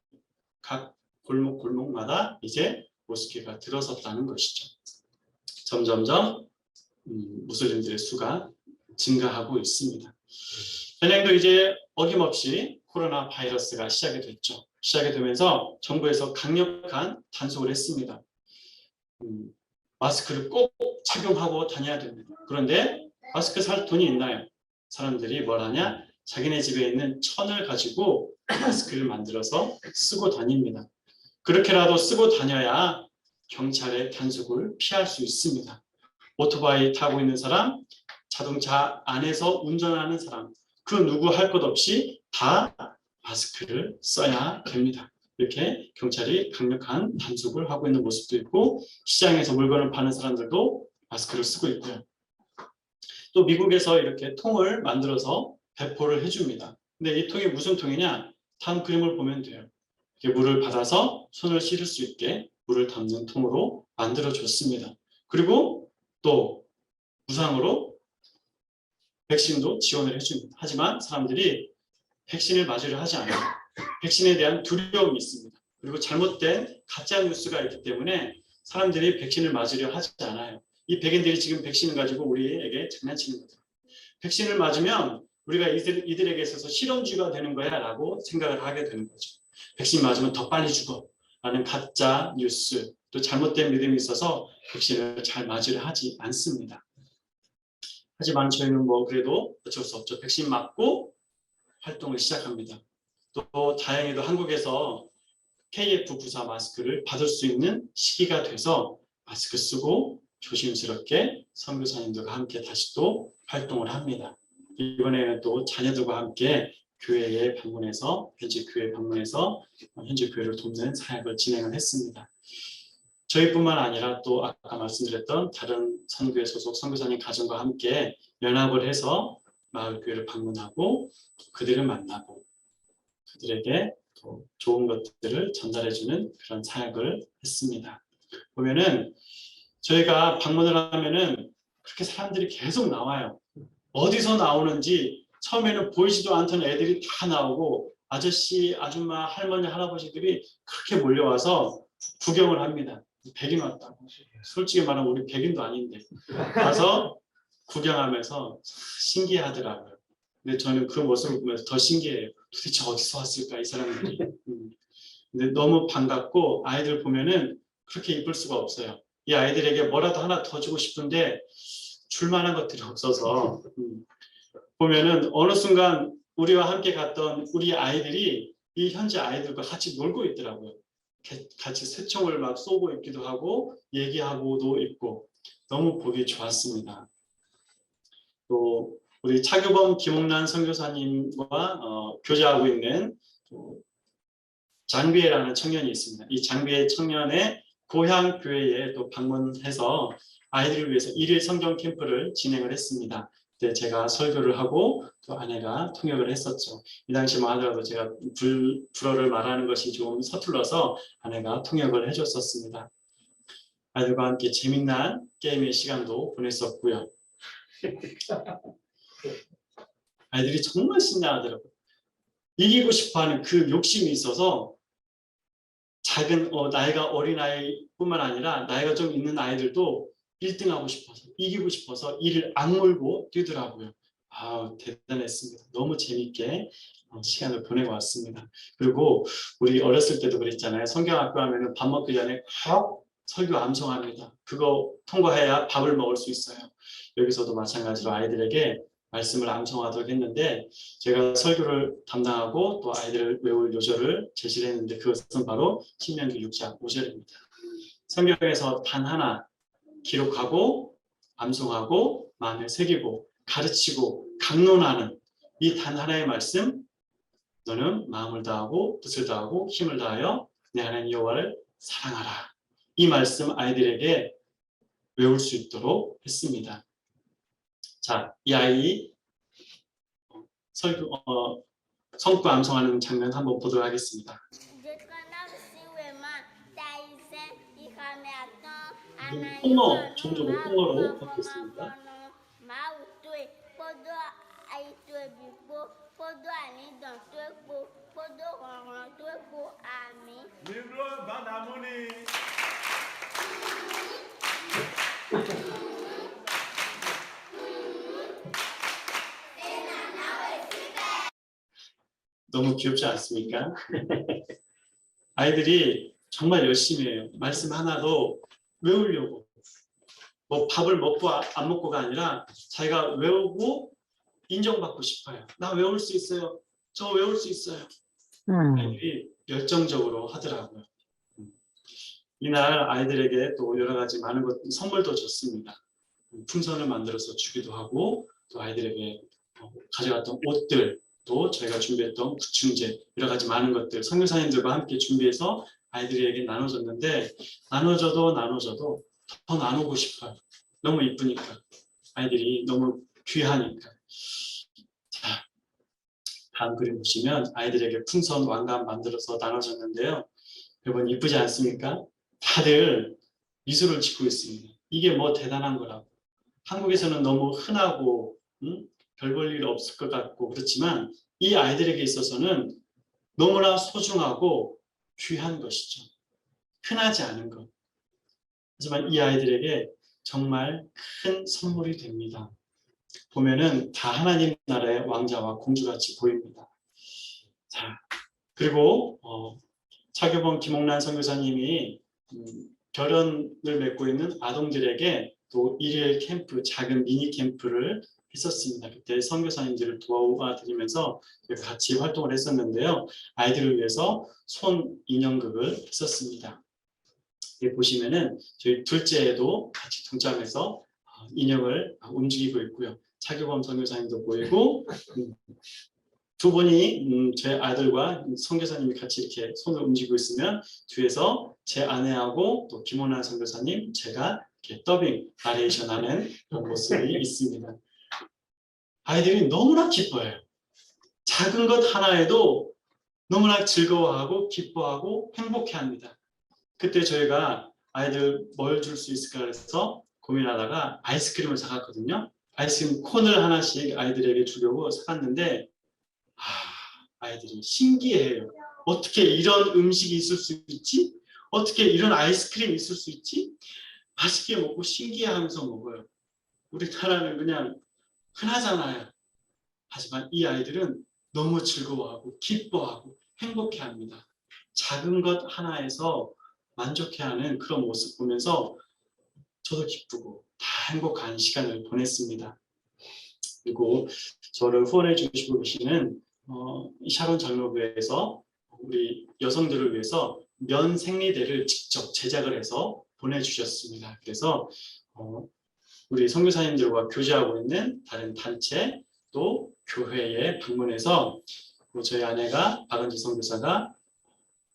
각 골목마다 이제 모스케가 들어섰다는 것이죠. 점점 무슬림들의 수가 증가하고 있습니다. 베냉도 이제 어김없이 코로나 바이러스가 시작이 됐죠. 시작이 되면서 정부에서 강력한 단속을 했습니다. 마스크를 꼭 착용하고 다녀야 됩니다. 그런데 마스크 살 돈이 있나요? 사람들이 뭘 하냐? 자기네 집에 있는 천을 가지고 마스크를 만들어서 쓰고 다닙니다. 그렇게라도 쓰고 다녀야 경찰의 단속을 피할 수 있습니다. 오토바이 타고 있는 사람, 자동차 안에서 운전하는 사람, 그 누구 할 것 없이 다 마스크를 써야 됩니다. 이렇게 경찰이 강력한 단속을 하고 있는 모습도 있고 시장에서 물건을 파는 사람들도 마스크를 쓰고 있고요. 또 미국에서 이렇게 통을 만들어서 배포를 해줍니다. 근데 이 통이 무슨 통이냐? 다음 그림을 보면 돼요. 이렇게 물을 받아서 손을 씻을 수 있게 물을 담는 통으로 만들어줬습니다. 그리고 또 무상으로 백신도 지원을 해줍니다. 하지만 사람들이 백신을 맞으려 하지 않아요. 백신에 대한 두려움이 있습니다. 그리고 잘못된 가짜 뉴스가 있기 때문에 사람들이 백신을 맞으려 하지 않아요. 이 백인들이 지금 백신을 가지고 우리에게 장난치는 거죠. 백신을 맞으면 우리가 이들에게 있어서 실험쥐가 되는 거야 라고 생각을 하게 되는 거죠. 백신 맞으면 더 빨리 죽어 라는 가짜 뉴스, 또 잘못된 믿음이 있어서 백신을 잘 맞으려 하지 않습니다. 하지만 저희는 그래도 어쩔 수 없죠. 백신 맞고 활동을 시작합니다. 또 다행히도 한국에서 KF94 마스크를 받을 수 있는 시기가 돼서 마스크 쓰고 조심스럽게 선교사님들과 함께 다시 또 활동을 합니다. 이번에는 또 자녀들과 함께 교회에 방문해서 현지 교회에 방문해서 현지 교회를 돕는 사역을 진행을 했습니다. 저희뿐만 아니라 또 아까 말씀드렸던 다른 선교회 소속 선교사님 가정과 함께 연합을 해서 마을 교회를 방문하고 그들을 만나고 그들에게 더 좋은 것들을 전달해주는 그런 사역을 했습니다. 보면은 저희가 방문을 하면은 그렇게 사람들이 계속 나와요. 어디서 나오는지 처음에는 보이지도 않던 애들이 다 나오고 아저씨, 아줌마, 할머니, 할아버지들이 그렇게 몰려와서 구경을 합니다. 백인 왔다고. 솔직히 말하면 우리 백인도 아닌데 가서 구경하면서 신기하더라고요. 근데 저는 그 모습을 보면서 더 신기해요. 도대체 어디서 왔을까 이 사람들이. 근데 너무 반갑고 아이들 보면은 그렇게 이쁠 수가 없어요. 이 아이들에게 뭐라도 하나 더 주고 싶은데 줄 만한 것들이 없어서 보면은 어느 순간 우리와 함께 갔던 우리 아이들이 이 현지 아이들과 같이 놀고 있더라고요. 같이 새총을 막 쏘고 있기도 하고 얘기하고도 있고 너무 보기 좋았습니다. 또 우리 차규범 김홍란 선교사님과 교제하고 있는 장비에라는 청년이 있습니다. 이 장비의 청년의 고향 교회에 또 방문해서 아이들을 위해서 1일 성경 캠프를 진행을 했습니다. 그때 제가 설교를 하고 또 아내가 통역을 했었죠. 이 당시만 하더라도 제가 불어를 말하는 것이 좀 서툴러서 아내가 통역을 해줬었습니다. 아이들과 함께 재미난 게임의 시간도 보냈었고요. 아이들이 정말 신나하더라고요. 이기고 싶어하는 그 욕심이 있어서 작은 나이가 어린 아이뿐만 아니라 나이가 좀 있는 아이들도 1등하고 싶어서 이기고 싶어서 이를 악물고 뛰더라고요. 대단했습니다. 너무 재밌게 시간을 보내고 왔습니다. 그리고 우리 어렸을 때도 그랬잖아요. 성경학교 하면은 밥 먹기 전에 꼭 설교 암송합니다. 그거 통과해야 밥을 먹을 수 있어요. 여기서도 마찬가지로 아이들에게 말씀을 암송하도록 했는데 제가 설교를 담당하고 또 아이들을 외울 요절을 제시를 했는데 그것은 바로 신명기 6장 5절입니다. 성경에서 단 하나 기록하고 암송하고 마음에 새기고 가르치고 강론하는 이 단 하나의 말씀, 너는 마음을 다하고 뜻을 다하고 힘을 다하여 내 하나님 여호와를 사랑하라. 이 말씀 아이들에게 외울 수 있도록 했습니다. 자, 이 아이 성구 암송하는 장면 한번 보도록 하겠습니다. 홍어, 종종 홍어로 바뀌었습니다. 너무 귀엽지 않습니까? 아이들이 정말 열심히 해요. 말씀 하나도 외우려고. 뭐 밥을 먹고 안 먹고가 아니라 자기가 외우고 인정받고 싶어요. 나 외울 수 있어요. 저 외울 수 있어요. 아이들이 열정적으로 하더라고요. 이날 아이들에게 또 여러 가지 많은 선물도 줬습니다. 풍선을 만들어서 주기도 하고 또 아이들에게 가져갔던 옷들 또 저희가 준비했던 구충제 여러 가지 많은 것들 선교사님들과 함께 준비해서 아이들에게 나눠줬는데 나눠줘도 더 나누고 싶어요. 너무 이쁘니까 아이들이 너무 귀하니까. 자, 다음 그림 보시면 아이들에게 풍선 왕관 만들어서 나눠줬는데요. 여러분 이쁘지 않습니까? 다들 미소를 짓고 있습니다. 이게 뭐 대단한 거라고. 한국에서는 너무 흔하고 별 볼 일 없을 것 같고 그렇지만 이 아이들에게 있어서는 너무나 소중하고 귀한 것이죠. 흔하지 않은 것. 하지만 이 아이들에게 정말 큰 선물이 됩니다. 보면은 다 하나님 나라의 왕자와 공주같이 보입니다. 자, 그리고 차교범 김옥란 선교사님이 결혼을 맺고 있는 아동들에게 또 1일 캠프, 작은 미니 캠프를 했었습니다. 그때 선교사님들을 도와드리면서 같이 활동을 했었는데요. 아이들을 위해서 손 인형극을 했었습니다. 여기 보시면은 저희 둘째도 같이 동참해서 인형을 움직이고 있고요. 차교범 선교사님도 보이고 두 분이 제 아들과 선교사님이 같이 이렇게 손을 움직이고 있으면 뒤에서 제 아내하고 또 김원환 선교사님 제가 이렇게 더빙 나레이션 하는 그런 모습이 있습니다. 아이들이 너무나 기뻐해요. 작은 것 하나에도 너무나 즐거워하고 기뻐하고 행복해합니다. 그때 저희가 아이들 뭘 줄 수 있을까 해서 고민하다가 아이스크림을 사갔거든요. 아이스크림 콘을 하나씩 아이들에게 주려고 사갔는데 아이들이 신기해요. 어떻게 이런 음식이 있을 수 있지? 어떻게 이런 아이스크림이 있을 수 있지? 맛있게 먹고 신기해하면서 먹어요. 우리나라는 그냥 흔하잖아요. 하지만 이 아이들은 너무 즐거워하고 기뻐하고 행복해합니다. 작은 것 하나에서 만족해하는 그런 모습 보면서 저도 기쁘고 다 행복한 시간을 보냈습니다. 그리고 저를 후원해 주시고 계시는 샤론 장로교회에서 우리 여성들을 위해서 면 생리대를 직접 제작을 해서 보내주셨습니다. 그래서 우리 선교사님들과 교제하고 있는 다른 단체 또 교회에 방문해서 저희 아내가 박은지 선교사가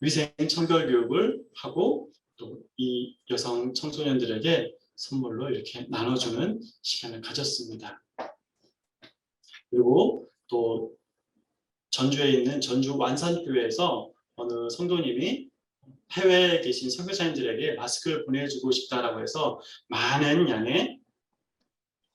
위생 청결 교육을 하고 또 이 여성 청소년들에게 선물로 이렇게 나눠주는 시간을 가졌습니다. 그리고 또 전주에 있는 전주 완산교회에서 어느 성도님이 해외에 계신 선교사님들에게 마스크를 보내주고 싶다라고 해서 많은 양의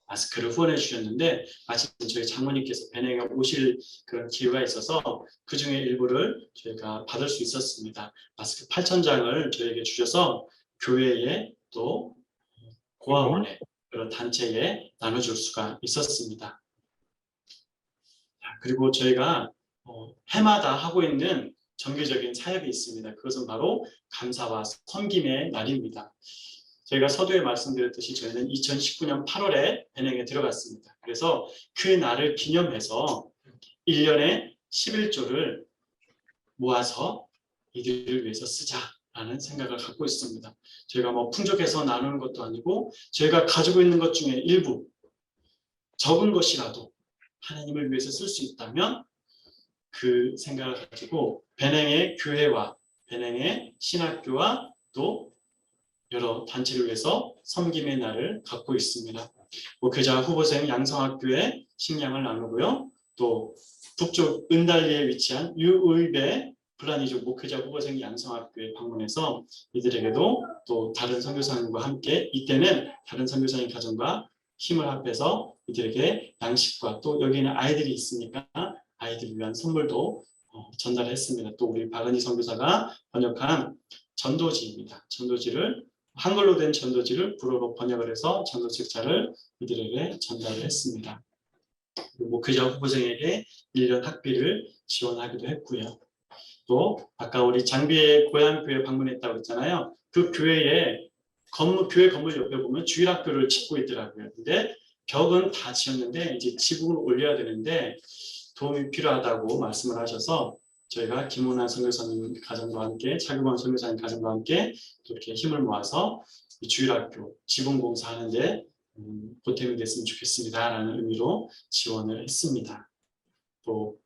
마스크를 후원해 주셨는데, 마침 저희 장모님께서 베냉에 오실 그런 기회가 있어서 그 중에 일부를 저희가 받을 수 있었습니다. 마스크 8,000장을 저에게 주셔서 교회에 또 고아원에 그런 단체에 나눠줄 수가 있었습니다. 그리고 저희가 해마다 하고 있는 정기적인 사역이 있습니다. 그것은 바로 감사와 섬김의 날입니다. 저희가 서두에 말씀드렸듯이 저희는 2019년 8월에 베냉에 들어갔습니다. 그래서 그 날을 기념해서 1년에 11조를 모아서 이들을 위해서 쓰자라는 생각을 갖고 있습니다. 저희가 뭐 풍족해서 나누는 것도 아니고 저희가 가지고 있는 것 중에 일부, 적은 것이라도 하나님을 위해서 쓸 수 있다면 그 생각을 가지고 베냉의 교회와 베냉의 신학교와 또 여러 단체를 위해서 섬김의 날을 갖고 있습니다. 목회자 후보생 양성학교에 식량을 나누고요. 또 북쪽 은달리에 위치한 유의배 플라니족 목회자 후보생 양성학교에 방문해서 이들에게도 또 다른 선교사님과 함께, 이때는 다른 선교사님 가정과 힘을 합해서 이들에게 양식과 또 여기는 아이들이 있으니까 아이들을 위한 선물도 전달했습니다. 또 우리 박은희 선교사가 번역한 전도지입니다. 전도지를 한글로 된 전도지를 불어로 번역을 해서 전도책자를 이들에게 전달을 했습니다. 목회자 후보생에게 1년 학비를 지원하기도 했고요. 또 아까 우리 장비의 고향교회 방문했다고 했잖아요. 그 교회에 교회 건물 옆에 보면 주일학교를 짓고 있더라고요. 근데 벽은 다 지었는데 이제 지붕을 올려야 되는데 도움이 필요하다고 말씀을 하셔서 저희가 김은환 선교사님 가정과 함께, 차규광 선교사님 가정과 함께 이렇게 힘을 모아서 주일학교 지붕 공사하는데 보탬이 됐으면 좋겠습니다 라는 의미로 지원을 했습니다. 또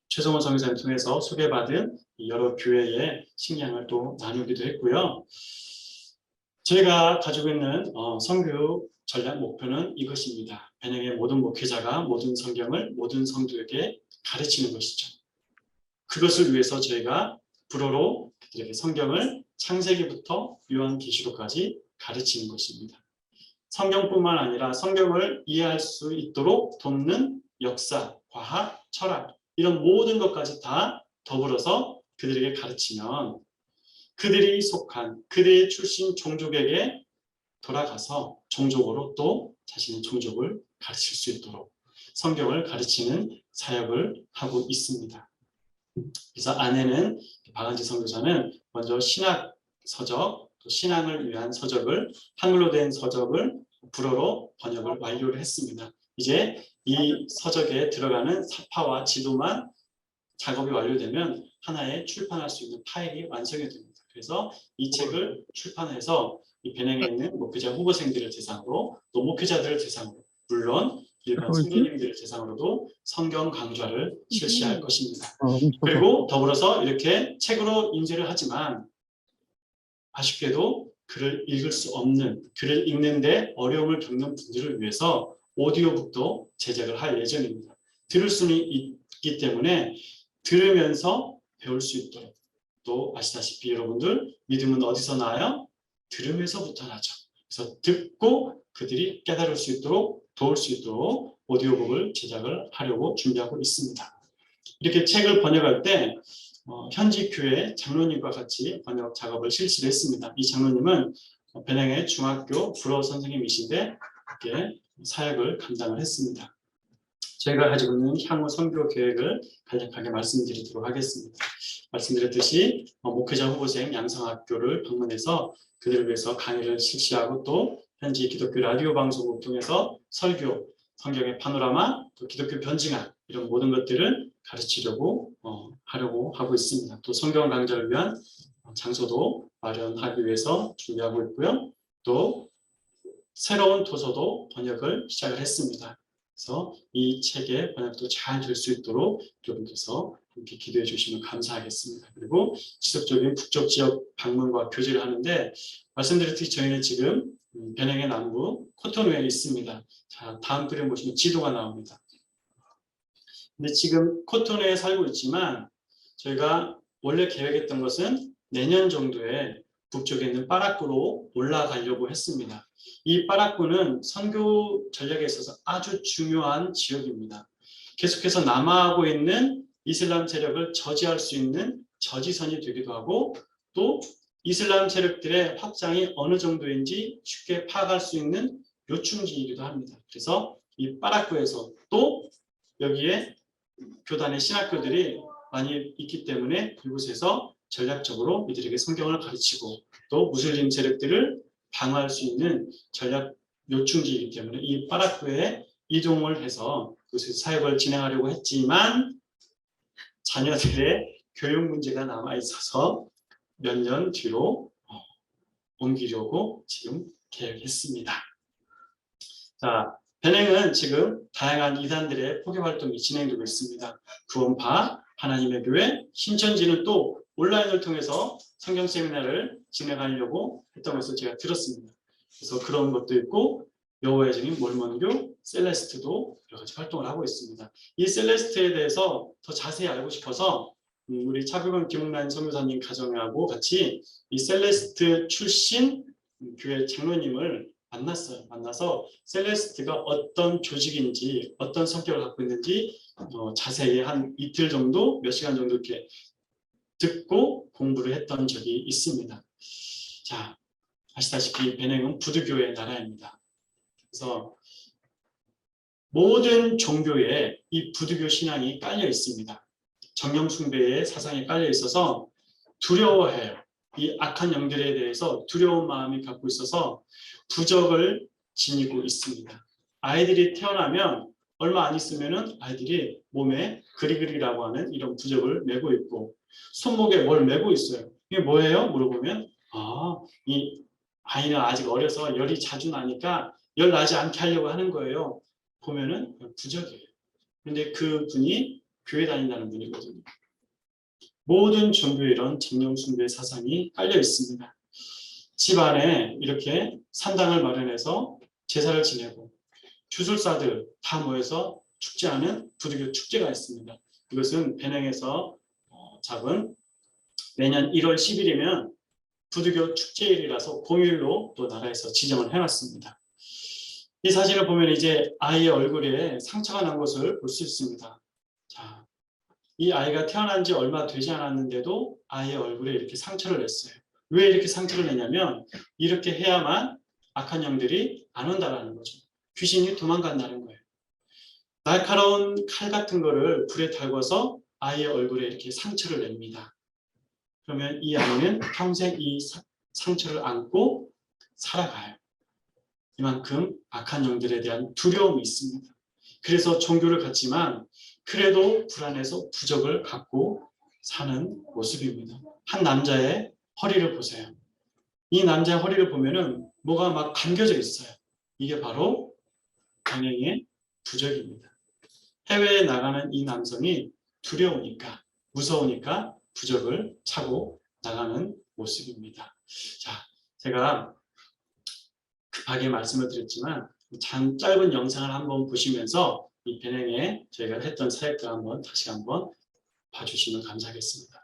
최성원 선교사님 통해서 소개받은 여러 교회의 식량을 또 나누기도 했고요. 저희가 가지고 있는 선교 전략 목표는 이것입니다. 베냉의 모든 목회자가 모든 성경을 모든 성도에게 가르치는 것이죠. 그것을 위해서 저희가 불어로 그들에게 성경을 창세기부터 요한계시록까지 가르치는 것입니다. 성경뿐만 아니라 성경을 이해할 수 있도록 돕는 역사, 과학, 철학 이런 모든 것까지 다 더불어서 그들에게 가르치면 그들이 속한 그들의 출신 종족에게 돌아가서 종족으로 또 자신의 종족을 가르칠 수 있도록 성경을 가르치는 사역을 하고 있습니다. 그래서 아내는 박은지 선교사는 먼저 신학 서적, 또 신앙을 위한 서적을 한글로 된 서적을 불어로 번역을 완료를 했습니다. 이제 이 서적에 들어가는 사파와 지도만 작업이 완료되면 하나의 출판할 수 있는 파일이 완성이 됩니다. 그래서 이 책을 출판해서 이 베냉에 있는 목회자 후보생들을 대상으로 또 목회자들을 대상으로 물론 일반 성도님들을 대상으로도 성경 강좌를 실시할 것입니다. 그리고 더불어서 이렇게 책으로 인쇄를 하지만 아쉽게도 글을 읽을 수 없는, 글을 읽는데 어려움을 겪는 분들을 위해서 오디오북도 제작을 할 예정입니다. 들을 수는 있기 때문에 들으면서 배울 수 있도록, 또 아시다시피 여러분들 믿음은 어디서 나요? 들으면서부터 나죠. 그래서 듣고 그들이 깨달을 수 있도록 도울 수 있도록 오디오북을 제작을 하려고 준비하고 있습니다. 이렇게 책을 번역할 때 현지 교회 장로님과 같이 번역 작업을 실시를 했습니다. 이 장로님은 베냉의 중학교 불어 선생님이신데 이렇게 사역을 감당을 했습니다. 저희가 가지고 있는 향후 선교 계획을 간략하게 말씀드리도록 하겠습니다. 말씀드렸듯이 목회자 후보생 양성학교를 방문해서 그들을 위해서 강의를 실시하고 또 현지 기독교 라디오 방송을 통해서 설교, 성경의 파노라마, 또 기독교 변증학 이런 모든 것들을 가르치려고 하려고 하고 있습니다. 또 성경 강좌를 위한 장소도 마련하기 위해서 준비하고 있고요. 또 새로운 도서도 번역을 시작을 했습니다. 그래서 이 책의 번역도 잘 될 수 있도록 여러분께서 이렇게 기도해 주시면 감사하겠습니다. 그리고 지속적인 북쪽 지역 방문과 교제를 하는데 말씀드렸듯이 저희는 지금 베냉의 남부 코토누에 있습니다. 자, 다음 그림 보시면 지도가 나옵니다. 근데 지금 코토누에 살고 있지만 저희가 원래 계획했던 것은 내년 정도에 북쪽에 있는 빠라꾸로 올라가려고 했습니다. 이 빠라꾸는 선교 전략에 있어서 아주 중요한 지역입니다. 계속해서 남하하고 있는 이슬람 세력을 저지할 수 있는 저지선이 되기도 하고 또 이슬람 세력들의 확장이 어느 정도인지 쉽게 파악할 수 있는 요충지이기도 합니다. 그래서 이 빠라꾸에서 또 여기에 교단의 신학교들이 많이 있기 때문에 이곳에서 전략적으로 이들에게 성경을 가르치고 또 무슬림 세력들을 방어할 수 있는 전략 요충지이기 때문에 이 빠라꾸에 이동을 해서 그곳에서 사역을 진행하려고 했지만 자녀들의 교육 문제가 남아 있어서 몇 년 뒤로 옮기려고 지금 계획했습니다. 자, 베냉은 지금 다양한 이단들의 포교 활동이 진행되고 있습니다. 구원파, 하나님의 교회, 신천지는 또 온라인을 통해서 성경 세미나를 진행하려고 했던 것을 제가 들었습니다. 그래서 그런 것도 있고 여호와의 증인 몰몬교, 셀레스트도 여러 가지 활동을 하고 있습니다. 이 셀레스트에 대해서 더 자세히 알고 싶어서 우리 차규범 김웅란 선교사님 가정하고 같이 이 셀레스트 출신 교회 장로님을 만났어요. 만나서 셀레스트가 어떤 조직인지 어떤 성격을 갖고 있는지 자세히 한 이틀 정도 몇 시간 정도 이렇게 듣고 공부를 했던 적이 있습니다. 자, 아시다시피 베냉은 부두교의 나라입니다. 그래서 모든 종교에 이 부두교 신앙이 깔려 있습니다. 정령 숭배의 사상이 깔려 있어서 두려워해요. 이 악한 영들에 대해서 두려운 마음이 갖고 있어서 부적을 지니고 있습니다. 아이들이 태어나면 얼마 안 있으면은 아이들이 몸에 그리그리라고 하는 이런 부적을 메고 있고 손목에 뭘 메고 있어요. 이게 뭐예요? 물어보면 이 아이는 아직 어려서 열이 자주 나니까 열 나지 않게 하려고 하는 거예요. 보면은 부적이에요. 그런데 그 분이 교회 다닌다는 분이거든요. 모든 종교에 이런 정령 숭배 사상이 깔려 있습니다. 집안에 이렇게 산당을 마련해서 제사를 지내고 주술사들 다 모여서 축제하는 부두교 축제가 있습니다. 이것은 베냉에서 잡은 매년 1월 10일이면 부두교 축제일이라서 공휴일로 또 나라에서 지정을 해놨습니다. 이 사진을 보면 이제 아이의 얼굴에 상처가 난 것을 볼 수 있습니다. 자, 이 아이가 태어난 지 얼마 되지 않았는데도 아이의 얼굴에 이렇게 상처를 냈어요. 왜 이렇게 상처를 내냐면 이렇게 해야만 악한 영들이 안 온다라는 거죠. 귀신이 도망간다는 거예요. 날카로운 칼 같은 거를 불에 달궈서 아이의 얼굴에 이렇게 상처를 냅니다. 그러면 이 아이는 평생 이 상처를 안고 살아가요. 이만큼 악한 영들에 대한 두려움이 있습니다. 그래서 종교를 갖지만 그래도 불안해서 부적을 갖고 사는 모습입니다. 한 남자의 허리를 보세요. 이 남자의 허리를 보면은 뭐가 막 감겨져 있어요. 이게 바로 베냉의 부적입니다. 해외에 나가는 이 남성이 두려우니까 무서우니까 부적을 차고 나가는 모습입니다. 자, 제가 급하게 말씀을 드렸지만 짧은 영상을 한번 보시면서 이 베냉에 저희가 했던 사역들 한번 다시 한번 봐주시면 감사하겠습니다.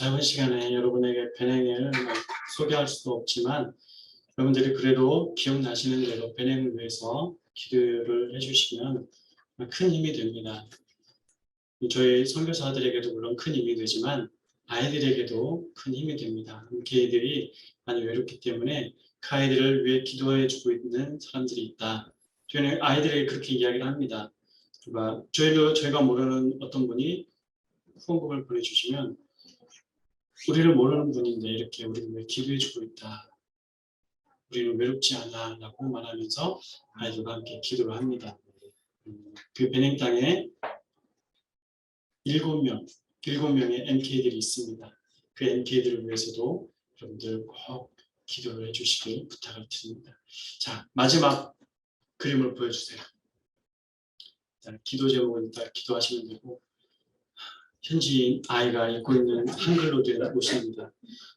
짧은 시간에 여러분에게 변행을 소개할 수도 없지만 여러분들이 그래도 기억나시는 대로 변행을 위해서 기도를 해주시면 큰 힘이 됩니다. 저희 선교사들에게도 물론 큰 힘이 되지만 아이들에게도 큰 힘이 됩니다. 걔들이 많이 외롭기 때문에 그 아이들을 위해 기도해주고 있는 사람들이 있다. 저희는 아이들에게 그렇게 이야기를 합니다. 저희가 모르는 어떤 분이 후원금을 보내주시면 우리를 모르는 분인데 이렇게 우리를 왜 기도해주고 있다. 우리는 외롭지 않아 라고 말하면서 아이들과 함께 기도를 합니다. 그 베냉 땅에 7명의 MK들이 있습니다. 그 MK들을 위해서도 여러분들 꼭 기도를 해주시길 부탁을 드립니다. 자, 마지막 그림을 보여주세요. 자, 기도 제목은 이따 기도하시면 되고 현지인 아이가 입고 있는 한글로 된 옷입니다.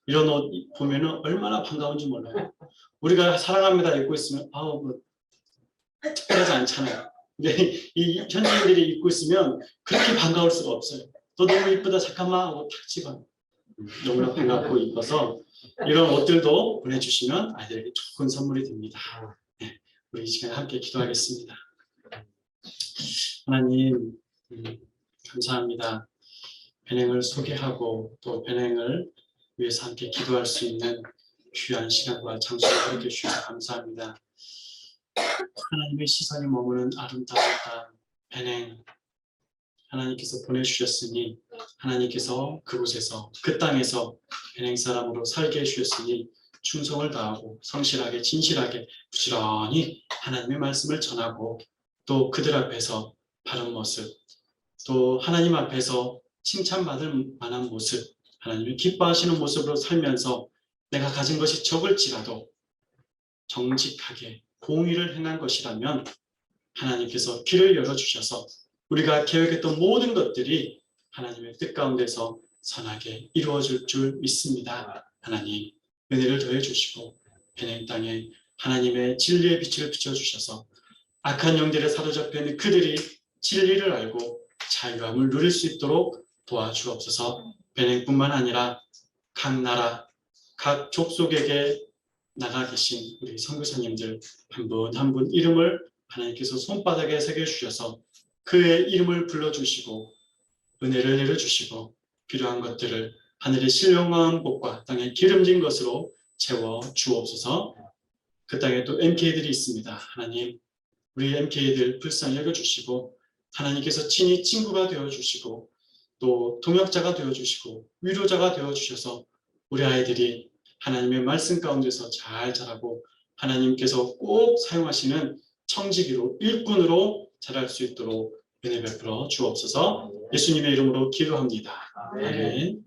이런 옷 보면 얼마나 반가운지 몰라요. 우리가 사랑합니다 입고 있으면 특별하지 않잖아요. 근데 이 현지인들이 입고 있으면 그렇게 반가울 수가 없어요. 너 너무 이쁘다 잠깐만 하고 탁 집어요. 너무나 반갑고 이뻐서 이런 옷들도 보내주시면 아이들에게 좋은 선물이 됩니다. 네, 우리 이 시간에 함께 기도하겠습니다. 하나님 감사합니다. 변행을 소개하고 또 변행을 위해서 함께 기도할 수 있는 귀한 시간과 장소를 허락해 주셔서 감사합니다. 하나님의 시선이 머무는 아름다운 땅 베냉 하나님께서 보내주셨으니 하나님께서 그곳에서 그 땅에서 베냉 사람으로 살게 해주셨으니 충성을 다하고 성실하게 진실하게 부지런히 하나님의 말씀을 전하고 또 그들 앞에서 바른 모습 또 하나님 앞에서 칭찬받을 만한 모습 하나님이 기뻐하시는 모습으로 살면서 내가 가진 것이 적을지라도 정직하게 공의를 행한 것이라면 하나님께서 길을 열어주셔서 우리가 계획했던 모든 것들이 하나님의 뜻 가운데서 선하게 이루어질 줄 믿습니다. 하나님 은혜를 더해 주시고 베냉 땅에 하나님의 진리의 빛을 비춰주셔서 악한 영들에 사로잡혀 있는 그들이 진리를 알고 자유함을 누릴 수 있도록 도와주옵소서. 베냉뿐만 아니라 각 나라, 각 족속에게 나가 계신 우리 선교사님들 한 분 한 분 이름을 하나님께서 손바닥에 새겨주셔서 그의 이름을 불러주시고 은혜를 내려주시고 필요한 것들을 하늘의 신령한 복과 땅에 기름진 것으로 채워 주옵소서. 그 땅에 또 MK들이 있습니다. 하나님 우리 MK들 불쌍히 여겨주시고 하나님께서 친히 친구가 되어주시고 또 동역자가 되어주시고 위로자가 되어주셔서 우리 아이들이 하나님의 말씀 가운데서 잘 자라고 하나님께서 꼭 사용하시는 청지기로 일꾼으로 자랄 수 있도록 은혜 베풀어 주옵소서. 예수님의 이름으로 기도합니다. 아멘.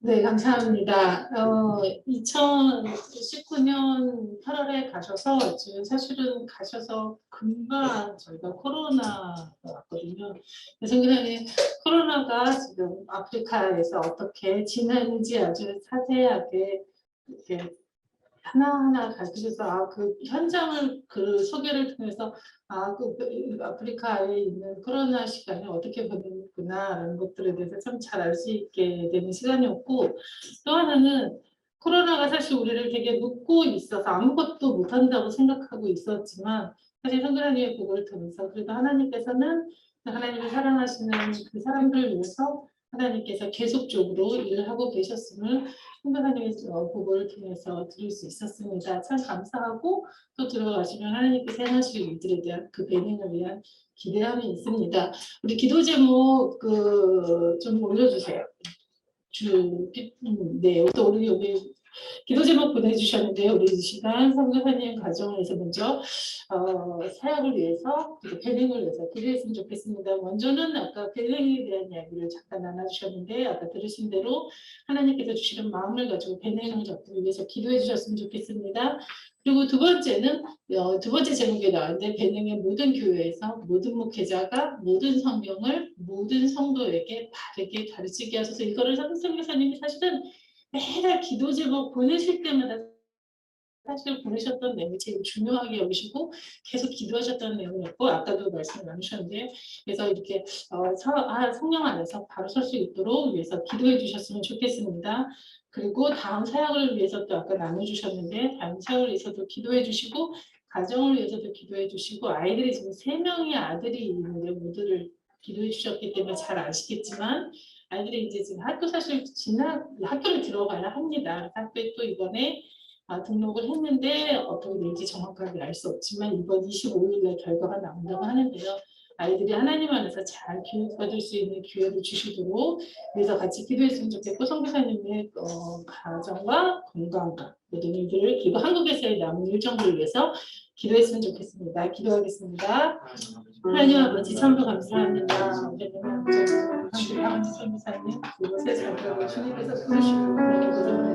네, 감사합니다. 2019년 8월에 가셔서 지금 사실은 가셔서 금방 저희가 코로나가 왔거든요. 선생님, 코로나가 지금 아프리카에서 어떻게 지내는지 아주 자세하게 이렇게 하나하나 가르쳐서 그 현장을 그 소개를 통해서 그 아프리카에 있는 코로나 시간에 어떻게 보냈구나라는 것들에 대해서 참 잘 알 수 있게 되는 시간이었고 또 하나는 코로나가 사실 우리를 되게 묶고 있어서 아무것도 못한다고 생각하고 있었지만 사실 성교사님의 복을 통해서 그래도 하나님께서는 하나님을 사랑하시는 그 사람들을 위해서 하나님께서 계속적으로 일을 하고 계셨음을 성교사님의 복을 통해서 들을 수 있었습니다. 참 감사하고 또 들어가시면 하나님께서 행하실 일들에 대한 그 배명을 위한 기대함이 있습니다. 우리 기도 제목 좀 올려주세요. 네, 또 우리 여기 기도 제목 보내주셨는데요. 우리 이 시간 선교사님 가정에서 먼저 사역을 위해서 그리고 배명을 위해서 기도했으면 좋겠습니다. 먼저는 아까 배명에 대한 이야기를 잠깐 나눠주셨는데 아까 들으신 대로 하나님께서 주시는 마음을 가지고 배명을 잡기 위해서 기도해 주셨으면 좋겠습니다. 그리고 두 번째는 두 번째 제목에 나왔는데 배명의 모든 교회에서 모든 목회자가 모든 성경을 모든 성도에게 바르게 가르치게 하셔서 이거를 선교사님이 사실은 매달 기도 제목 보내실 때마다 사실 보내셨던 내용이 제일 중요하게 여기시고 계속 기도하셨던 내용이었고 아까도 말씀 나누셨는데 그래서 이렇게 성령 안에서 바로 설 수 있도록 위해서 기도해 주셨으면 좋겠습니다. 그리고 다음 사역을 위해서 또 아까 나눠주셨는데 다음 사역을 위해서도 기도해 주시고 가정을 위해서도 기도해 주시고 아이들이 지금 3명의 아들이 있는데 모두를 기도해 주셨기 때문에 잘 아시겠지만 아이들이 이제 지금 학교 사실 학교를 들어가야 합니다. 학교에 또 이번에 등록을 했는데 어떻게 될지 정확하게 알 수 없지만 이번 25일에 결과가 나온다고 하는데요. 아이들이 하나님 안에서 잘 교육받을 수 있는 기회를 주시도록 위해서 같이 기도했으면 좋겠고 선교사님의 가정과 건강과 모든 일들을 그리고 한국에서의 남은 일정들을 위해서 기도했으면 좋겠습니다. 기도하겠습니다. 하나님 아버지 참으로 감사합니다. 우리 아버지 선교사님 그리고 새 자녀를 주님께서 부르시고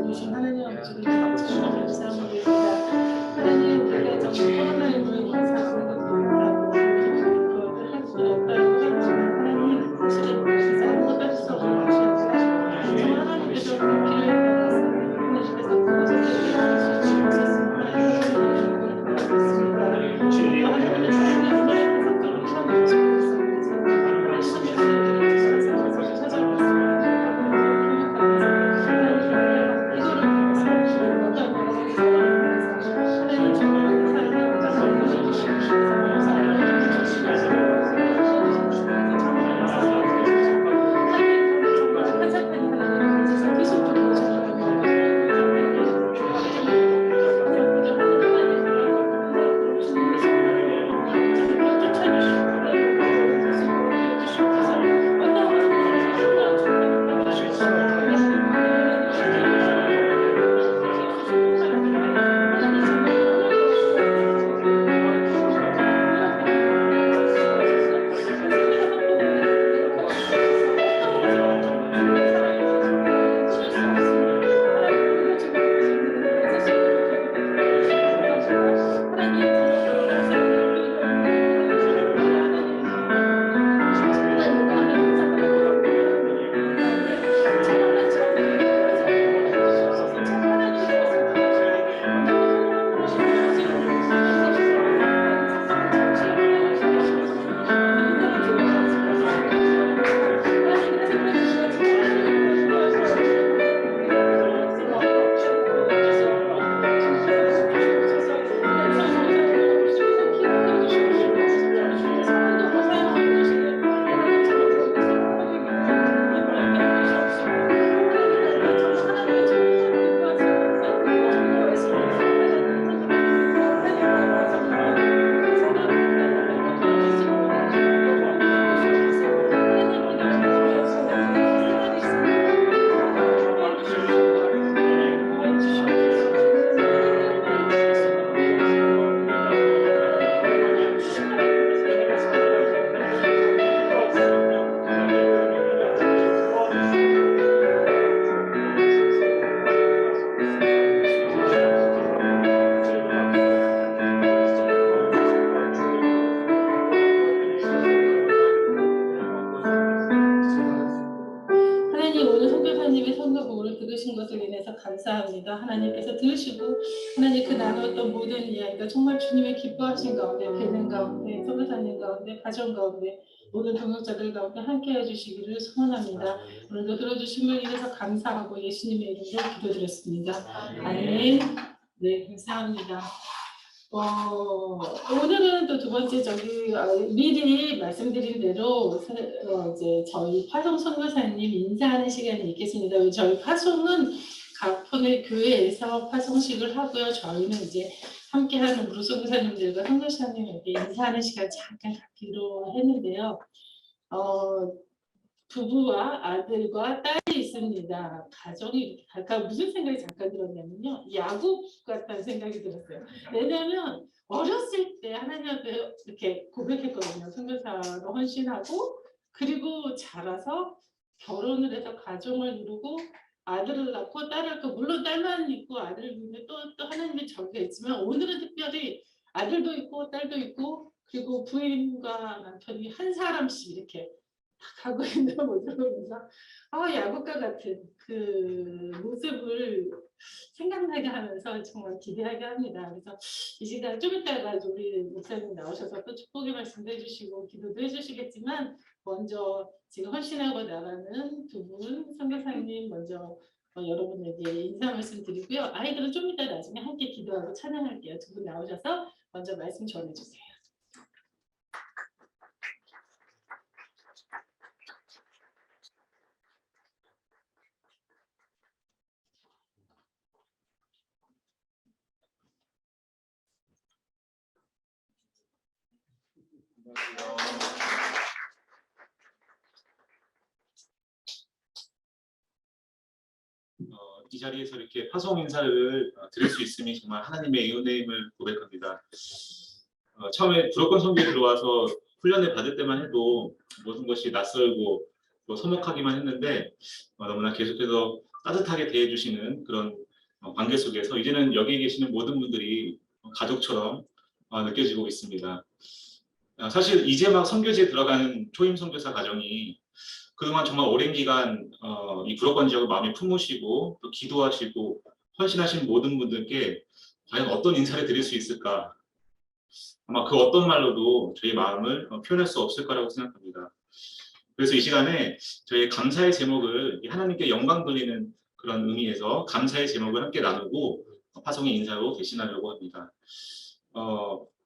해주신 하나님 아버지를 참으로 감사합니다. 하나님 우리가 정말 코로나19로 인한 사고를 겪고 할수 없다고 하지만 하나님 사실은 아무것도 수 없는 것이었지만 정말 하나님께서 그 길을 따라서 하나님께서 그것을 해결할 수 있었습니다. 하나님을 바라겠습니다. 하나님께서 감사합니다. 하나님께서 들으시고 하나님 그 나누었던 모든 이야기가 정말 주님의 기뻐하신 가운데 되는 가운데 선교사님 가운데 가정 가운데 모든 동역자들 가운데 함께 해주시기를 소원합니다. 오늘도 들어주심을 인해서 감사하고 예수님의 이름으로 기도드렸습니다. 아멘. 네, 감사합니다. 오늘은 또 두 번째 미리 말씀드린 대로 이제 저희 파송 선교사님 인사하는 시간이 있겠습니다. 저희 파송은 각 교회에서 파송식을 하고요. 저희는 이제 함께하는 무료 선교사님들과 선교사님에게 인사하는 시간 잠깐 갖기로 했는데요. 부부와 아들과 딸이 있습니다. 가정이 이렇게 갈까 무슨 생각이 잠깐 들었냐면요. 야곱 같다는 생각이 들었어요. 왜냐하면 어렸을 때 하나님한테 이렇게 고백했거든요. 선교사로 헌신하고 그리고 자라서 결혼을 해서 가정을 이루고 아들을 낳고 딸을 낳고 물론 딸만 있고 아들을 낳는데 또 하나님의 절기가 있지만 오늘은 특별히 아들도 있고 딸도 있고 그리고 부인과 남편이 한 사람씩 이렇게 가고 있는 모습을 보면서 야구과 같은 그 모습을 생각나게 하면서 정말 기대하게 합니다. 그래서 이 시간 좀 이따가 우리 목사님 나오셔서 또 축복의 말씀도 해주시고 기도도 해주시겠지만 먼저 지금 헌신하고 나가는 두 분 선교사님 먼저 여러분에게 인사 말씀 드리고요. 아이들은 좀 이따 나중에 함께 기도하고 찬양할게요. 두 분 나오셔서 먼저 말씀 전해주세요. 이 자리에서 이렇게 파송 인사를 드릴 수 있음이 정말 하나님의 은혜임을 고백합니다. 처음에 불어권 선교에 들어와서 훈련을 받을 때만 해도 모든 것이 낯설고 또 서먹하기만 했는데 너무나 계속해서 따뜻하게 대해주시는 그런 관계 속에서 이제는 여기 계시는 모든 분들이 가족처럼 느껴지고 있습니다. 사실 이제 막 선교지에 들어가는 초임 선교사 가정이 그동안 정말 오랜 기간 이 불어권 지역을 마음에 품으시고 또 기도하시고 헌신하신 모든 분들께 과연 어떤 인사를 드릴 수 있을까? 아마 그 어떤 말로도 저희 마음을 표현할 수 없을 거라고 생각합니다. 그래서 이 시간에 저희 감사의 제목을 하나님께 영광 돌리는 그런 의미에서 감사의 제목을 함께 나누고 파송의 인사로 대신하려고 합니다.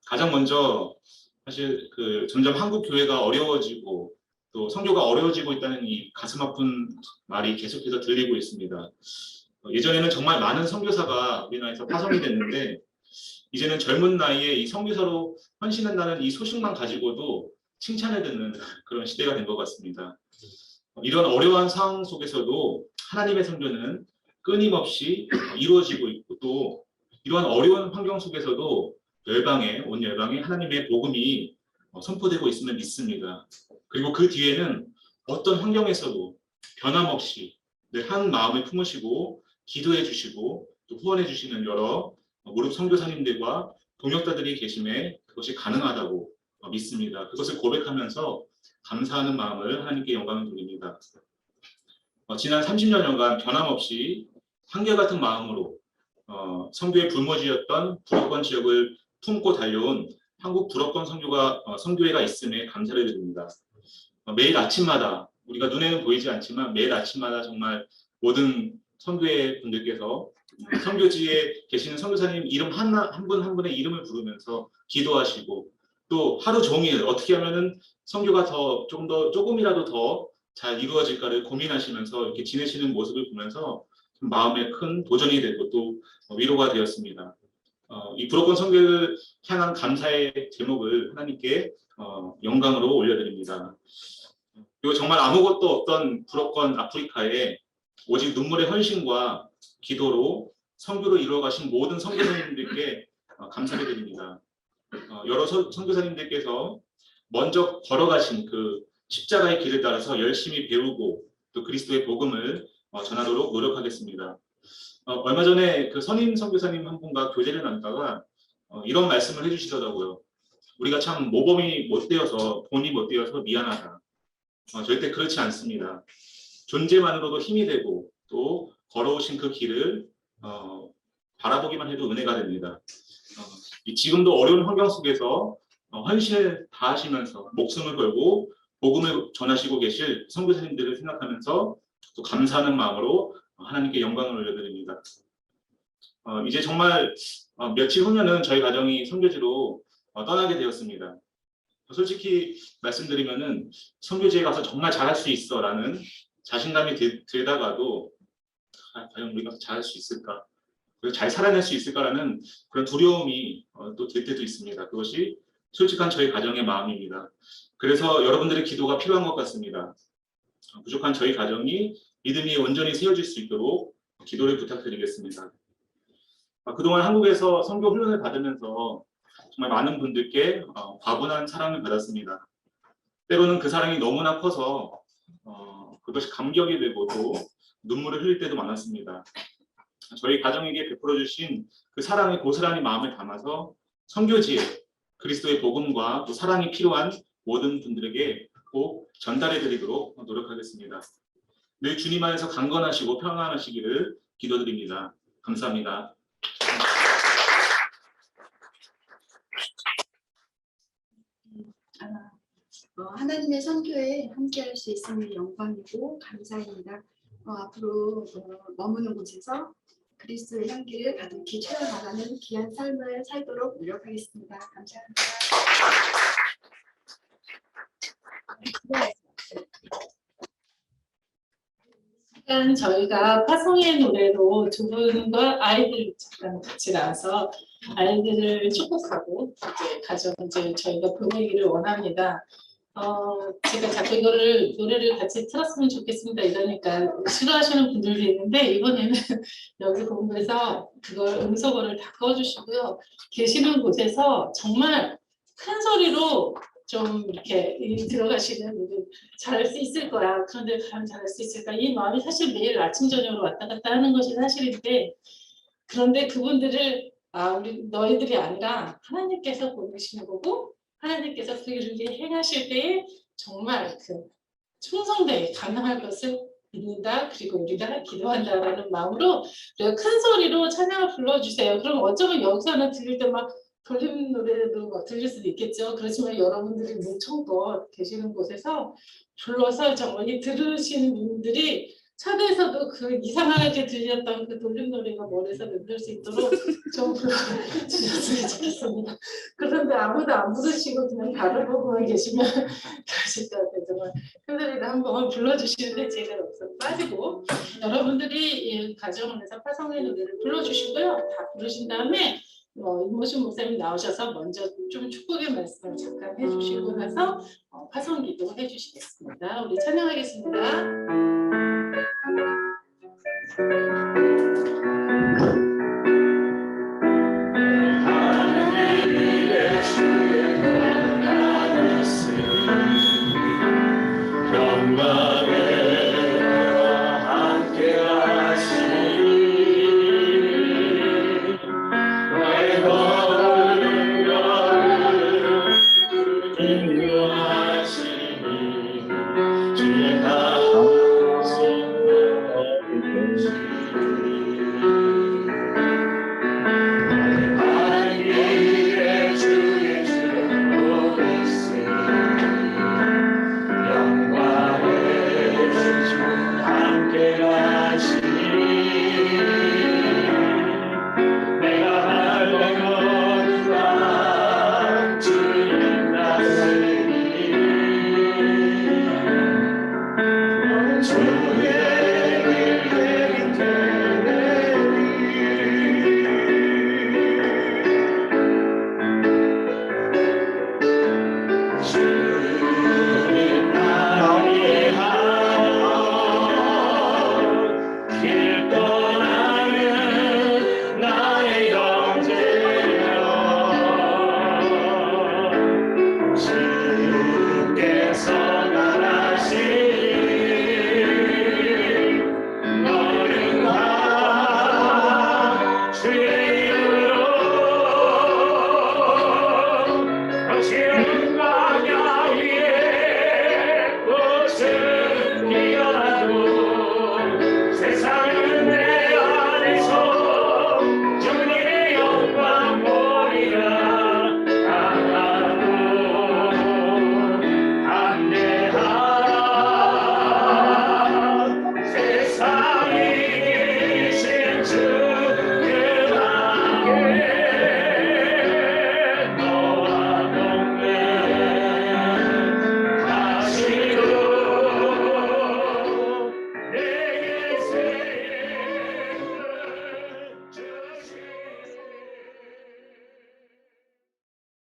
가장 먼저 사실 점점 한국 교회가 어려워지고 또 선교가 어려워지고 있다는 이 가슴 아픈 말이 계속해서 들리고 있습니다. 예전에는 정말 많은 선교사가 우리나라에서 파송이 됐는데 이제는 젊은 나이에 이 선교사로 헌신한다는 이 소식만 가지고도 칭찬을 듣는 그런 시대가 된 것 같습니다. 이런 어려운 상황 속에서도 하나님의 선교는 끊임없이 이루어지고 있고 또 이러한 어려운 환경 속에서도 온 열방에 하나님의 복음이 선포되고 있음을 믿습니다. 그리고 그 뒤에는 어떤 환경에서도 변함없이 늘 한 마음을 품으시고 기도해 주시고 또 후원해 주시는 여러 무릎 선교사님들과 동역자들이 계심에 그것이 가능하다고 믿습니다. 그것을 고백하면서 감사하는 마음을 하나님께 영광을 돌립니다. 지난 30년여간 변함없이 한결같은 마음으로 선교의 불모지였던 불어권 지역을 품고 달려온 한국 불어권 선교회가 있음에 감사를 드립니다. 매일 아침마다 우리가 눈에는 보이지 않지만 매일 아침마다 정말 모든 선교회 분들께서 선교지에 계시는 선교사님 이름 한 분 한 분의 이름을 부르면서 기도하시고 또 하루 종일 어떻게 하면은 선교가 조금이라도 더 잘 이루어질까를 고민하시면서 이렇게 지내시는 모습을 보면서 마음에 큰 도전이 되고 또 위로가 되었습니다. 이 불어권 선교를 향한 감사의 제목을 하나님께 영광으로 올려드립니다. 그리고 정말 아무것도 없던 불어권 아프리카에 오직 눈물의 헌신과 기도로 선교를 이루어가신 모든 선교사님들께 감사를 드립니다. 여러 선교사님들께서 먼저 걸어가신 그 십자가의 길을 따라서 열심히 배우고 또 그리스도의 복음을 전하도록 노력하겠습니다. 얼마 전에 그 선임 선교사님 한 분과 교제를 나누다가 이런 말씀을 해주시더라고요. 우리가 참 모범이 못 되어서 본이 못 되어서 미안하다. 절대 그렇지 않습니다. 존재만으로도 힘이 되고 또 걸어오신 그 길을 바라보기만 해도 은혜가 됩니다. 지금도 어려운 환경 속에서 헌신을 다하시면서 목숨을 걸고 복음을 전하시고 계실 선교사님들을 생각하면서 또 감사하는 마음으로 하나님께 영광을 올려드립니다. 이제 정말 며칠 후면은 저희 가정이 선교지로 떠나게 되었습니다. 솔직히 말씀드리면은 선교지에 가서 정말 잘할 수 있어라는 자신감이 들다가도 과연 우리가 잘할 수 있을까? 잘 살아낼 수 있을까라는 그런 두려움이 또 들 때도 있습니다. 그것이 솔직한 저희 가정의 마음입니다. 그래서 여러분들의 기도가 필요한 것 같습니다. 부족한 저희 가정이 믿음이 온전히 세워질 수 있도록 기도를 부탁드리겠습니다. 그동안 한국에서 선교 훈련을 받으면서 정말 많은 분들께 과분한 사랑을 받았습니다. 때로는 그 사랑이 너무나 커서 그것이 감격이 되고 또 눈물을 흘릴 때도 많았습니다. 저희 가정에게 베풀어 주신 그 사랑의 고스란히 마음을 담아서 선교지에 그리스도의 복음과 또 사랑이 필요한 모든 분들에게 꼭 전달해 드리도록 노력하겠습니다. 늘 주님 안에서 강건하시고 평안하시기를 기도드립니다. 감사합니다. 하나님의 선교에 함께할 수 있음을 영광이고 감사입니다. 앞으로 머무는 곳에서 그리스도의 향기를 가득히 채워나가는 귀한 삶을 살도록 노력하겠습니다. 감사합니다. 일단 저희가 파송의 노래로 두 분과 아이들 잠깐 같이 나와서 아이들을 축복하고 이제 가정 이제 저희가 보내기를 원합니다. 제가 자꾸 이거를 노래를 같이 틀었으면 좋겠습니다 이러니까 싫어하시는 분들도 있는데 이번에는 여기 본부에서 그걸 음소거를 다 꺼주시고요. 계시는 곳에서 정말 큰 소리로 좀 이렇게 들어가시는 분들 잘할 수 있을 거야. 그런데 과연 잘할 수 있을까? 이 마음이 사실 매일 아침 저녁으로 왔다 갔다 하는 것이 사실인데 그런데 그분들을 우리 너희들이 아니라 하나님께서 보내시는 거고 하나님께서 그 일을 행하실 때에 정말 그 충성되게 가능할 것을 믿는다. 그리고 우리가 기도한다라는 마음으로 큰 소리로 찬양을 불러주세요. 그럼 어쩌면 여기서는 들릴 때 막 돌림 노래도 막 들릴 수도 있겠죠. 그렇지만 여러분들이 무청껏 계시는 곳에서 불러서 정말 이 들으시는 분들이 차대에서도 그 이상하게 들렸던 그 돌림 노래가 머리에서 맴돌 수 있도록 좀 불러주셨으면 좋겠습니다. 그런데 아무도 안 부르시고 그냥 다른 보고만 계시면 그러실 것 같아요. 정말 큰소리를 한번 불러주시는데 제가 여기서 빠지고 여러분들이 이 가정원에서 파송의 노래를 불러주시고요. 다 부르신 다음에 임모신 목사님 나오셔서 먼저 좀 축복의 말씀을 잠깐 해주시고 나서 파송 기도 해주시겠습니다. 우리 찬양하겠습니다. 주의